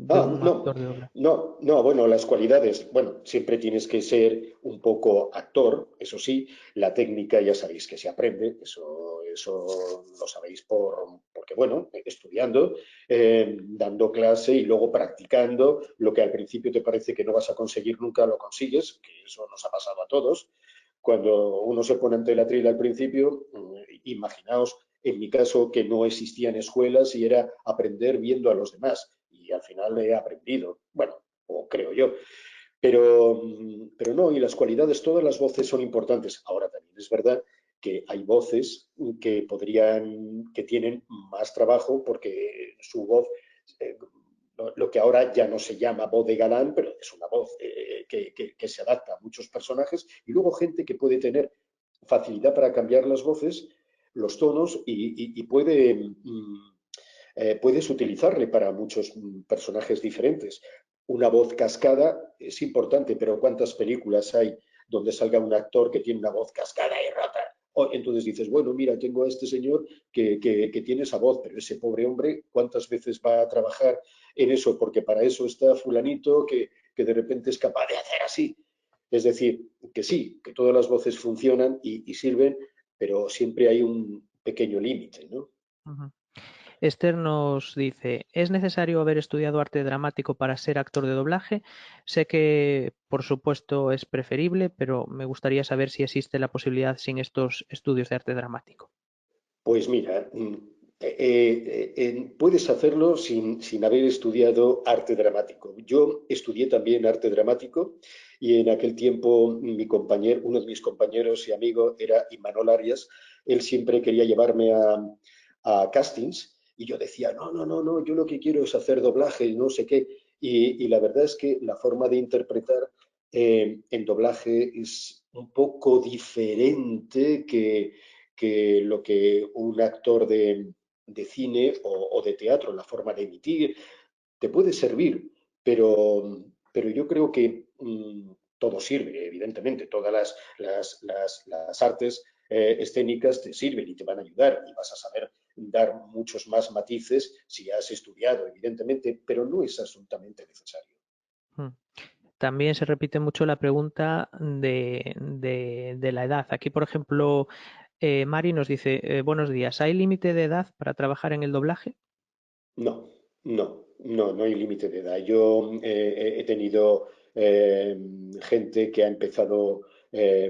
Ah, un no, actor de doblaje. no, bueno, las cualidades, bueno, siempre tienes que ser un poco actor, eso sí, la técnica ya sabéis que se aprende, eso lo sabéis porque, bueno, estudiando, dando clase y luego practicando, lo que al principio te parece que no vas a conseguir nunca lo consigues, que eso nos ha pasado a todos. Cuando uno se pone ante el atril al principio, imaginaos en mi caso que no existían escuelas y era aprender viendo a los demás. Y al final he aprendido, bueno, o creo yo. Pero no, y las cualidades, todas las voces son importantes. Ahora también es verdad que hay voces que tienen más trabajo porque su voz, eh, lo que ahora ya no se llama voz de galán, pero es una voz que se adapta a muchos personajes, y luego gente que puede tener facilidad para cambiar las voces, los tonos, y puedes utilizarle para muchos personajes diferentes. Una voz cascada es importante, pero ¿cuántas películas hay donde salga un actor que tiene una voz cascada y rota? Entonces dices, bueno, mira, tengo a este señor que tiene esa voz, pero ese pobre hombre, ¿cuántas veces va a trabajar en eso? Porque para eso está fulanito que de repente es capaz de hacer así. Es decir, que sí, que todas las voces funcionan y sirven, pero siempre hay un pequeño límite, ¿no? Ujú. Esther nos dice, ¿es necesario haber estudiado arte dramático para ser actor de doblaje? Sé que, por supuesto, es preferible, pero me gustaría saber si existe la posibilidad sin estos estudios de arte dramático. Pues mira, puedes hacerlo sin haber estudiado arte dramático. Yo estudié también arte dramático y en aquel tiempo uno de mis compañeros y amigos era Imanol Arias. Él siempre quería llevarme a castings y yo decía, no, no, no, no, yo lo que quiero es hacer doblaje y no sé qué. Y la verdad es que la forma de interpretar en doblaje es un poco diferente que lo que un actor de cine o de teatro, la forma de emitir, te puede servir, pero yo creo que todo sirve, evidentemente, todas las artes escénicas te sirven y te van a ayudar y vas a saber dar muchos más matices si has estudiado, evidentemente, pero no es absolutamente necesario. Mm. También se repite mucho la pregunta de la edad. Aquí, por ejemplo, Mari nos dice, buenos días, ¿hay límite de edad para trabajar en el doblaje? No, no hay límite de edad. Yo he tenido gente que ha empezado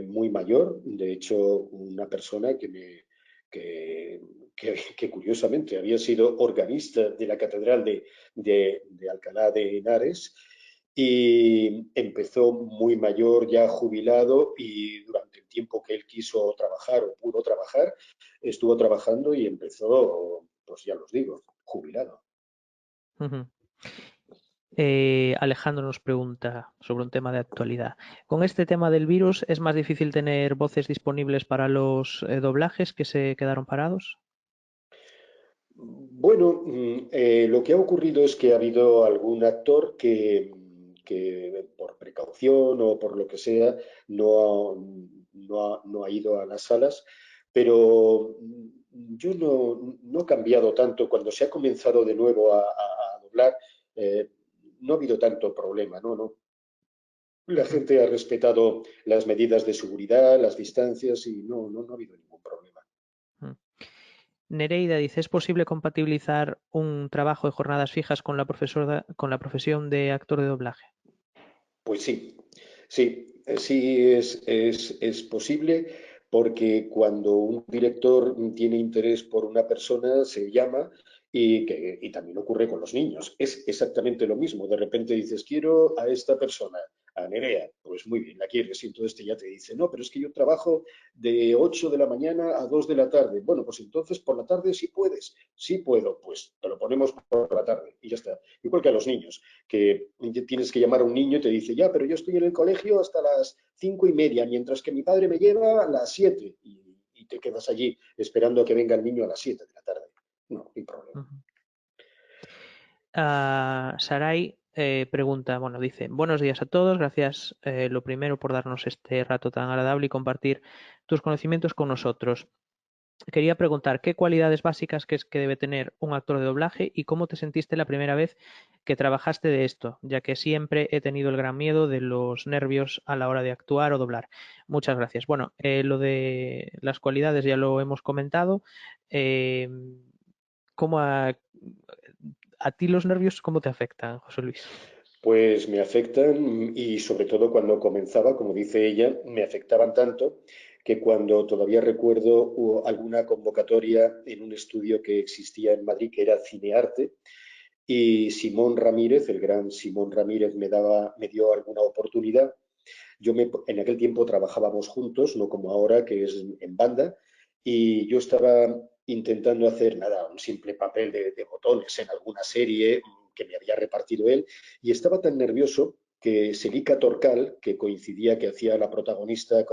muy mayor. De hecho, una persona que, que curiosamente había sido organista de la Catedral de Alcalá de Henares y empezó muy mayor, ya jubilado, y durante el tiempo que él quiso trabajar o pudo trabajar, estuvo trabajando y empezó, pues ya los digo, jubilado. Ujú. Alejandro nos pregunta sobre un tema de actualidad. Con este tema del virus, ¿es más difícil tener voces disponibles para los doblajes que se quedaron parados? Bueno, lo que ha ocurrido es que ha habido algún actor que por precaución o por lo que sea, no, no ha ido a las salas, pero yo no he cambiado tanto. Cuando se ha comenzado de nuevo a doblar, eh, no ha habido tanto problema, ¿no? La Mm, gente ha respetado las medidas de seguridad, las distancias y no ha habido ningún problema. mm. Nereida dice, ¿es posible compatibilizar un trabajo de jornadas fijas con con la profesión de actor de doblaje? Pues sí, es posible porque cuando un director tiene interés por una persona se llama y también ocurre con los niños. Es exactamente lo mismo. De repente dices, quiero a esta persona, a Nerea, pues muy bien, la quieres y entonces ya te dice, no, pero es que yo trabajo de 8 de la mañana a 2 de la tarde. Bueno, pues entonces por la tarde sí puedes. Sí puedo, pues te lo ponemos por la tarde y ya está. Igual que a los niños que tienes que llamar a un niño y te dice, ya, pero yo estoy en el colegio hasta las 5:30, mientras que mi padre me lleva a las 7 y te quedas allí esperando a que venga el niño a las 7 de la tarde. No, hay problema. Ujú. Sarai pregunta, bueno, dice, buenos días a todos, gracias lo primero por darnos este rato tan agradable y compartir tus conocimientos con nosotros. Quería preguntar, ¿qué cualidades básicas crees que debe tener un actor de doblaje y cómo te sentiste la primera vez que trabajaste de esto? Ya que siempre he tenido el gran miedo de los nervios a la hora de actuar o doblar. Muchas gracias. Bueno, lo de las cualidades ya lo hemos comentado. Eh, ¿Cómo a ti los nervios, cómo te afectan, José Luis? Pues me afectan y sobre todo cuando comenzaba, como dice ella, me afectaban tanto que cuando todavía recuerdo hubo alguna convocatoria en un estudio que existía en Madrid que era Cinearte y Simón Ramírez, el gran Simón Ramírez me dio alguna oportunidad. En aquel tiempo trabajábamos juntos, no como ahora, que es en banda, y yo estaba intentando hacer nada, un simple papel de botones en alguna serie que me había repartido él, y estaba tan nervioso que Selika Torcal, que coincidía que hacía la protagonista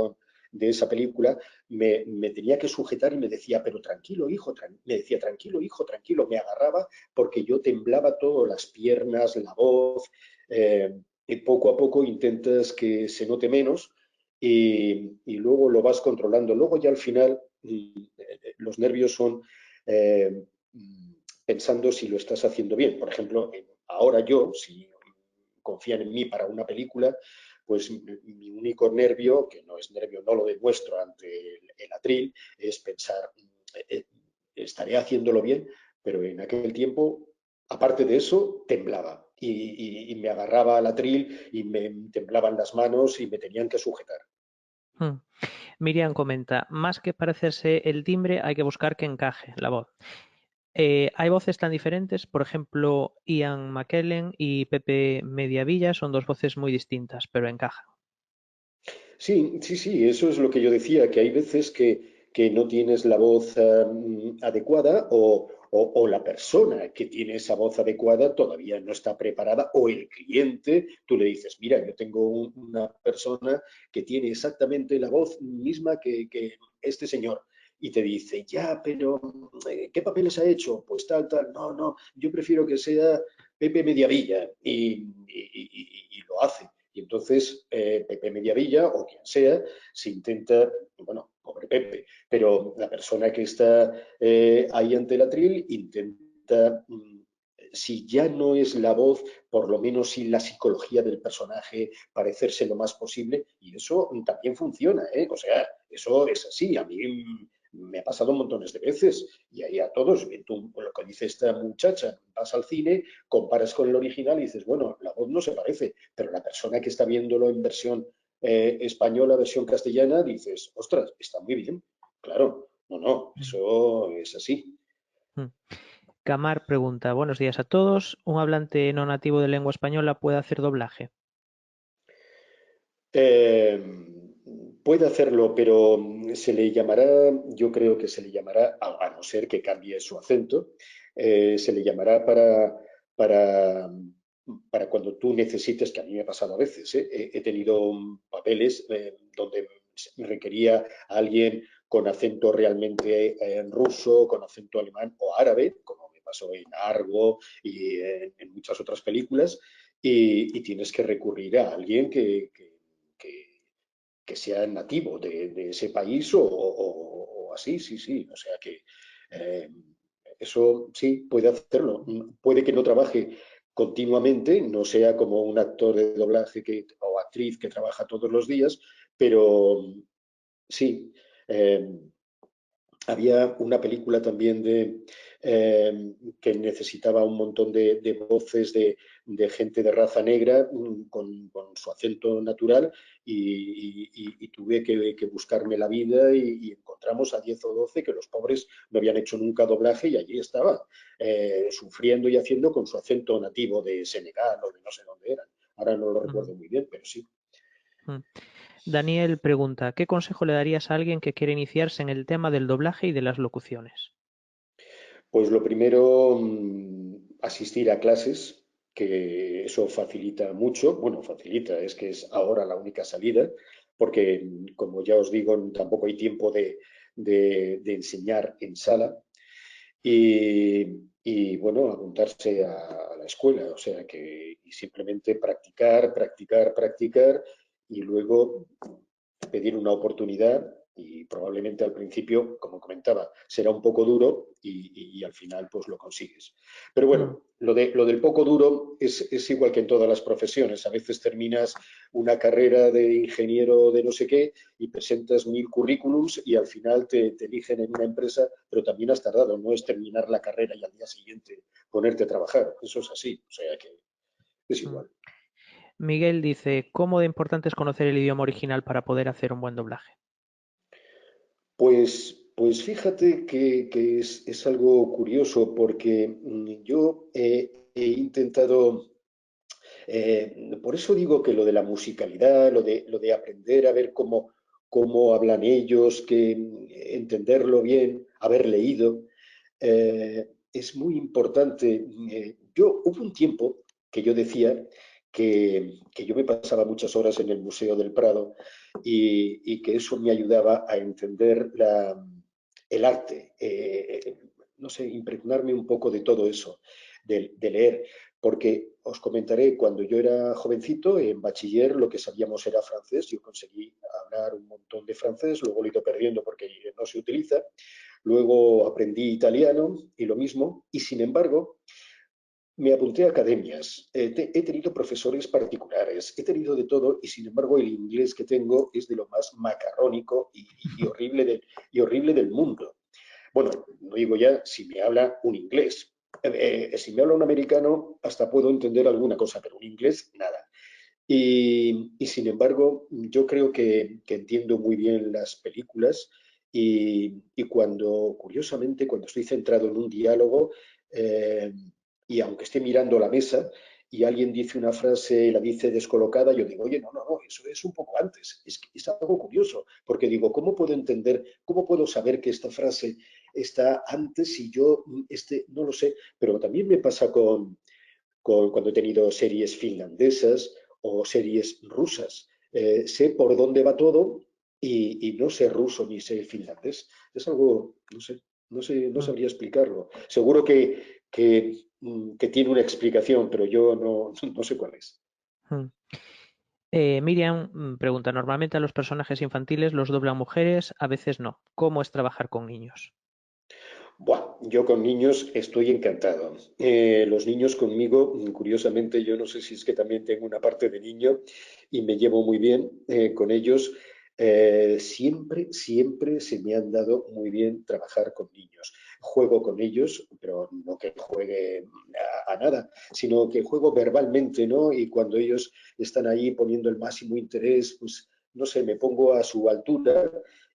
de esa película, me tenía que sujetar y me decía, pero tranquilo, hijo, me decía, tranquilo, hijo, tranquilo, me agarraba porque yo temblaba todo, las piernas, la voz, y poco a poco intentas que se note menos y luego lo vas controlando. Luego ya al final los nervios son eh, pensando si lo estás haciendo bien. Por ejemplo, ahora yo, si confían en mí para una película, pues mi único nervio, que no es nervio, no lo demuestro ante el atril, es pensar, estaré haciéndolo bien, pero en aquel tiempo, aparte de eso, temblaba y me agarraba al atril y me temblaban las manos y me tenían que sujetar. Hmm. Miriam comenta, más que parecerse el timbre, hay que buscar que encaje la voz. Hay voces tan diferentes, por ejemplo, Ian McKellen y Pepe Mediavilla son dos voces muy distintas, pero encajan. Sí, eso es lo que yo decía, que hay veces que no tienes la voz adecuada o la persona que tiene esa voz adecuada todavía no está preparada o el cliente, tú le dices, mira, yo tengo una persona que tiene exactamente la voz misma que este señor. Y te dice, ya, pero ¿qué papeles ha hecho? Pues tal, no, yo prefiero que sea Pepe Mediavilla y lo hace. Y entonces Pepe Mediavilla o quien sea se intenta, bueno, pobre Pepe, pero la persona que está ahí ante el atril intenta, si ya no es la voz, por lo menos si la psicología del personaje parecerse lo más posible, y eso también funciona, ¿eh? O sea, eso es así, a mí me ha pasado montones de veces, y ahí a todos, tú, lo que dice esta muchacha, vas al cine, comparas con el original y dices, bueno, la voz no se parece, pero la persona que está viéndolo en versión española, versión castellana, dices, ostras, está muy bien. Claro, no, eso es así. Mm. Camar pregunta, buenos días a todos. ¿Un hablante no nativo de lengua española puede hacer doblaje? Eh, puede hacerlo, pero se le llamará, yo creo que se le llamará, a no ser que cambie su acento, se le llamará para, para cuando tú necesites, que a mí me ha pasado a veces, ¿eh? He tenido papeles donde requería a alguien con acento realmente ruso, con acento alemán o árabe, como me pasó en Argo y en muchas otras películas, y tienes que recurrir a alguien que que sea nativo de ese país o así, sí, sí. O sea que eh, eso sí puede hacerlo. Puede que no trabaje continuamente, no sea como un actor de doblaje o actriz que trabaja todos los días, pero sí. eh, Había una película también que necesitaba un montón de voces de gente de raza negra con su acento natural y tuve que buscarme la vida y encontramos a 10 o 12 que los pobres no habían hecho nunca doblaje y allí estaban, sufriendo y haciendo con su acento nativo de Senegal o de no sé dónde eran. Ahora no lo Ujú, recuerdo muy bien, pero sí. ujú. Daniel pregunta, ¿qué consejo le darías a alguien que quiere iniciarse en el tema del doblaje y de las locuciones? Pues lo primero, asistir a clases, que eso facilita mucho. Bueno, facilita, es que es ahora la única salida, porque como ya os digo, tampoco hay tiempo de enseñar en sala. Y, bueno, apuntarse a la escuela, o sea que y simplemente practicar, practicar, practicar y luego pedir una oportunidad y probablemente al principio, como comentaba, será un poco duro y al final pues lo consigues. Pero Mm, bueno, lo del poco duro es igual que en todas las profesiones. A veces terminas una carrera de ingeniero de no sé qué y presentas 1000 currículums y al final te eligen en una empresa, pero también has tardado. No es terminar la carrera y al día siguiente ponerte a trabajar. Eso es así, o sea que es mm. igual. Miguel dice, ¿cómo de importante es conocer el idioma original para poder hacer un buen doblaje? Pues fíjate que es algo curioso porque yo he intentado, por eso digo que lo de la musicalidad, lo de aprender a ver cómo hablan ellos, que entenderlo bien, haber leído, es muy importante. Hubo un tiempo que yo decía que yo me pasaba muchas horas en el Museo del Prado y que eso me ayudaba a entender el arte, no sé, impregnarme un poco de todo eso, de leer, porque os comentaré, cuando yo era jovencito, en bachiller lo que sabíamos era francés, yo conseguí hablar un montón de francés, luego lo he ido perdiendo porque no se utiliza, luego aprendí italiano y lo mismo, y sin embargo me apunté a academias, he tenido profesores particulares, he tenido de todo y sin embargo el inglés que tengo es de lo más macarrónico y horrible del mundo. Bueno, no digo ya si me habla un inglés. Si me habla un americano, hasta puedo entender alguna cosa, pero un inglés, nada. Y sin embargo, yo creo que entiendo muy bien las películas y curiosamente, cuando estoy centrado en un diálogo eh, y aunque esté mirando la mesa y alguien dice una frase y la dice descolocada, yo digo, oye, no, no, no, eso es un poco antes. Es algo curioso, porque digo, ¿cómo puedo entender, cómo puedo saber que esta frase está antes si yo no lo sé? Pero también me pasa cuando he tenido series finlandesas o series rusas. Sé por dónde va todo y no sé ruso ni sé finlandés. Es algo, no sé, no Mm, sabría explicarlo. Seguro que tiene una explicación, pero yo no sé cuál es. mm. Miriam pregunta, normalmente a los personajes infantiles los doblan mujeres, a veces no. ¿Cómo es trabajar con niños? Buah, yo con niños estoy encantado. Los niños conmigo, curiosamente, yo no sé si es que también tengo una parte de niño y me llevo muy bien con ellos. Siempre, siempre se me han dado muy bien trabajar con niños. Juego con ellos, pero no que juegue a nada, sino que juego verbalmente, ¿no? Y cuando ellos están ahí poniendo el máximo interés, pues no sé, me pongo a su altura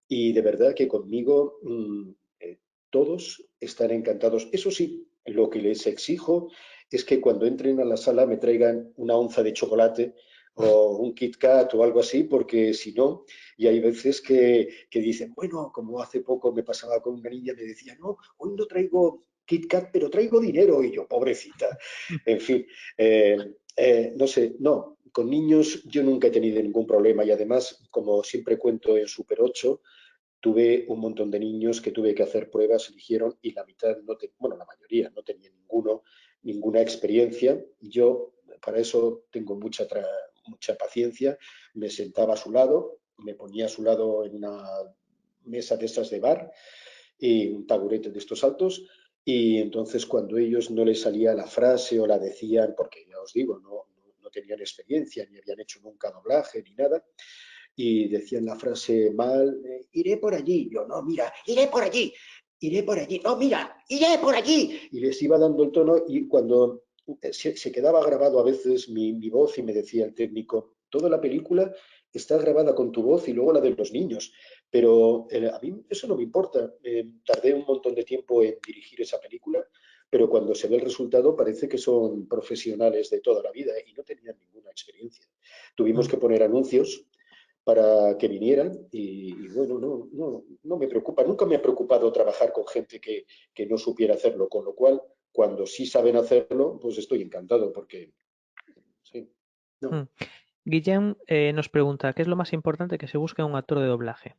y de verdad que conmigo todos están encantados. Eso sí, lo que les exijo es que cuando entren a la sala me traigan una onza de chocolate o un Kit Kat o algo así, porque si no, y hay veces que dicen, bueno, como hace poco me pasaba con una niña, me decía, no, hoy no traigo Kit Kat, pero traigo dinero, y yo, pobrecita. En fin, no sé, no, con niños yo nunca he tenido ningún problema y además, como siempre cuento en Super 8, tuve un montón de niños que tuve que hacer pruebas, eligieron y la mitad, bueno, la mayoría no tenía ninguna experiencia. Yo para eso tengo mucha paciencia, me sentaba a su lado me ponía a su lado en una mesa de esas de bar y un taburete de estos altos. Y entonces cuando ellos no les salía la frase o la decían, porque ya os digo, no tenían experiencia, ni habían hecho nunca doblaje ni nada, y decían la frase mal, iré por allí. Yo, no, mira, iré por allí, iré por allí. No, mira, iré por allí. Y les iba dando el tono y cuando se quedaba grabado a veces mi voz y me decía el técnico, toda la película está grabada con tu voz y luego la de los niños. Pero a mí eso no me importa. Tardé un montón de tiempo en dirigir esa película, pero cuando se ve el resultado parece que son profesionales de toda la vida y no tenían ninguna experiencia. Tuvimos Mm. que poner anuncios para que vinieran y bueno, no me preocupa, nunca me ha preocupado trabajar con gente que no supiera hacerlo, con lo cual, cuando sí saben hacerlo, pues estoy encantado porque, sí, no. Mm. Guillem nos pregunta, ¿qué es lo más importante que se busca en un actor de doblaje?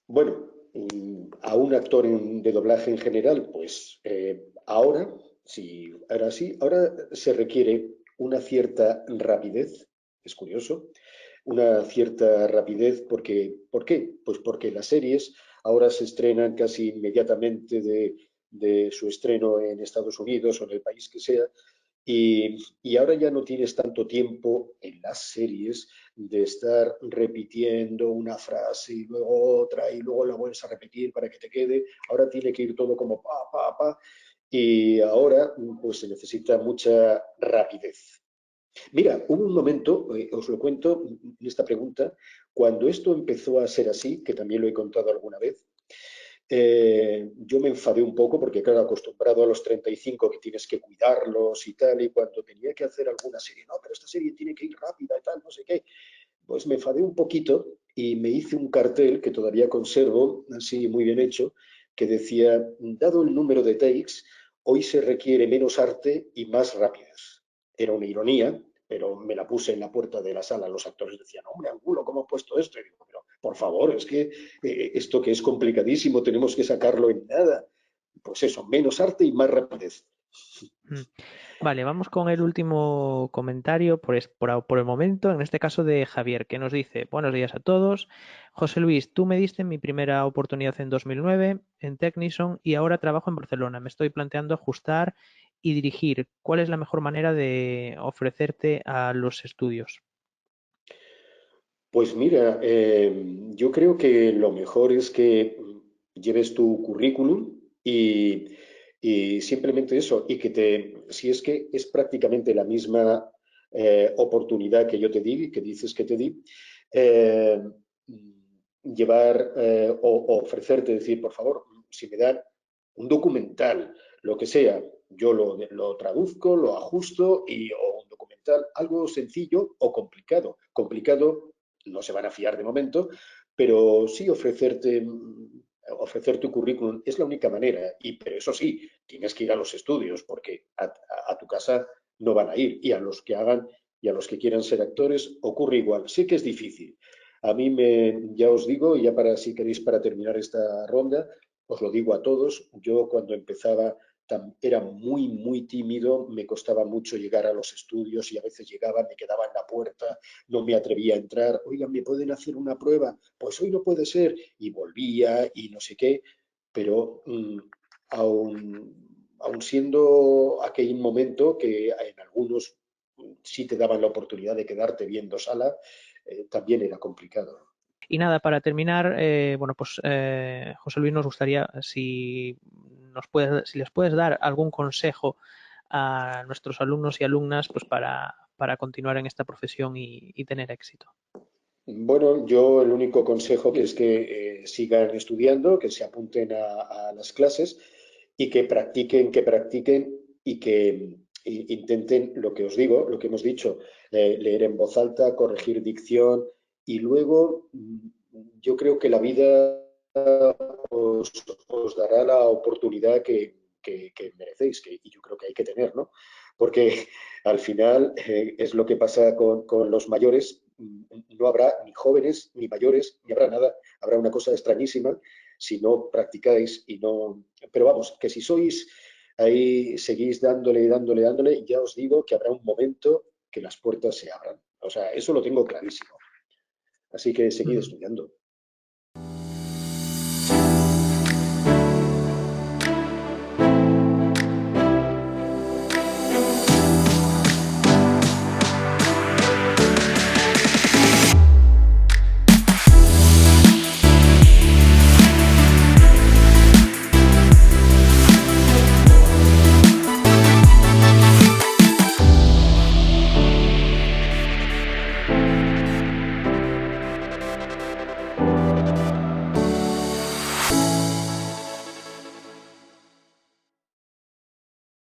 Bueno, a un actor de doblaje en general, pues ahora, sí, ahora sí, ahora se requiere una cierta rapidez, es curioso, una cierta rapidez porque, ¿por qué? Pues porque las series ahora se estrenan casi inmediatamente de su estreno en Estados Unidos o en el país que sea, y ahora ya no tienes tanto tiempo en las series de estar repitiendo una frase y luego otra y luego la vuelves a repetir para que te quede. Ahora tiene que ir todo como pa, pa, pa. Y ahora pues se necesita mucha rapidez. Mira, hubo un momento, os lo cuento en esta pregunta, cuando esto empezó a ser así, que también lo he contado alguna vez, yo me enfadé un poco porque, claro, acostumbrado a los 35 que tienes que cuidarlos y tal, y cuando tenía que hacer alguna serie, no, pero esta serie tiene que ir rápida y tal, no sé qué, pues me enfadé un poquito y me hice un cartel que todavía conservo, así muy bien hecho, que decía, dado el número de takes, hoy se requiere menos arte y más rapidez. Era una ironía, pero me la puse en la puerta de la sala. Los actores decían, hombre, Angulo, ¿cómo has puesto esto? Y digo, pero por favor, es que esto que es complicadísimo, tenemos que sacarlo en nada. Pues eso, menos arte y más rapidez. Mm. Vale, vamos con el último comentario por el momento, en este caso de Javier, que nos dice, buenos días a todos. José Luis, tú me diste mi primera oportunidad en 2009 en Technison y ahora trabajo en Barcelona. Me estoy planteando ajustar y dirigir. ¿Cuál es la mejor manera de ofrecerte a los estudios? Pues mira, yo creo que lo mejor es que lleves tu currículum y simplemente eso, y que si es que es prácticamente la misma oportunidad que yo te di, que dices que te di, eh, llevar o ofrecerte, decir, por favor, si me dan un documental, lo que sea, yo lo traduzco, lo ajusto o un documental, algo sencillo o complicado. Complicado no se van a fiar de momento, pero sí ofrecer tu currículum es la única manera. Pero eso sí, tienes que ir a los estudios porque a tu casa no van a ir y a los que hagan y a los que quieran ser actores ocurre igual. Sí que es difícil. A mí ya os digo, y ya para si queréis para terminar esta ronda, os lo digo a todos, yo cuando empezaba era muy tímido, me costaba mucho llegar a los estudios y a veces llegaba, me quedaba en la puerta, no me atrevía a entrar, oigan, ¿me pueden hacer una prueba? Pues hoy no puede ser, y volvía y no sé qué, pero aun siendo aquel momento que en algunos sí te daban la oportunidad de quedarte viendo sala, también era complicado. Y nada, para terminar, bueno, pues José Luis, nos gustaría si les puedes dar algún consejo a nuestros alumnos y alumnas, pues para continuar en esta profesión y tener éxito. Bueno, yo el único consejo que es que sigan estudiando, que se apunten a las clases y que practiquen y que intenten lo que os digo, lo que hemos dicho, leer en voz alta, corregir dicción y luego yo creo que la vida os, os dará la oportunidad que merecéis y yo creo que hay que tener, ¿no? Porque al final es lo que pasa con los mayores, no habrá ni jóvenes ni mayores, ni habrá nada, habrá una cosa extrañísima si no practicáis y no... Pero vamos, que si sois ahí, seguís dándole, ya os digo que habrá un momento que las puertas se abran. O sea, eso lo tengo clarísimo. Así que he seguido Ujú. estudiando.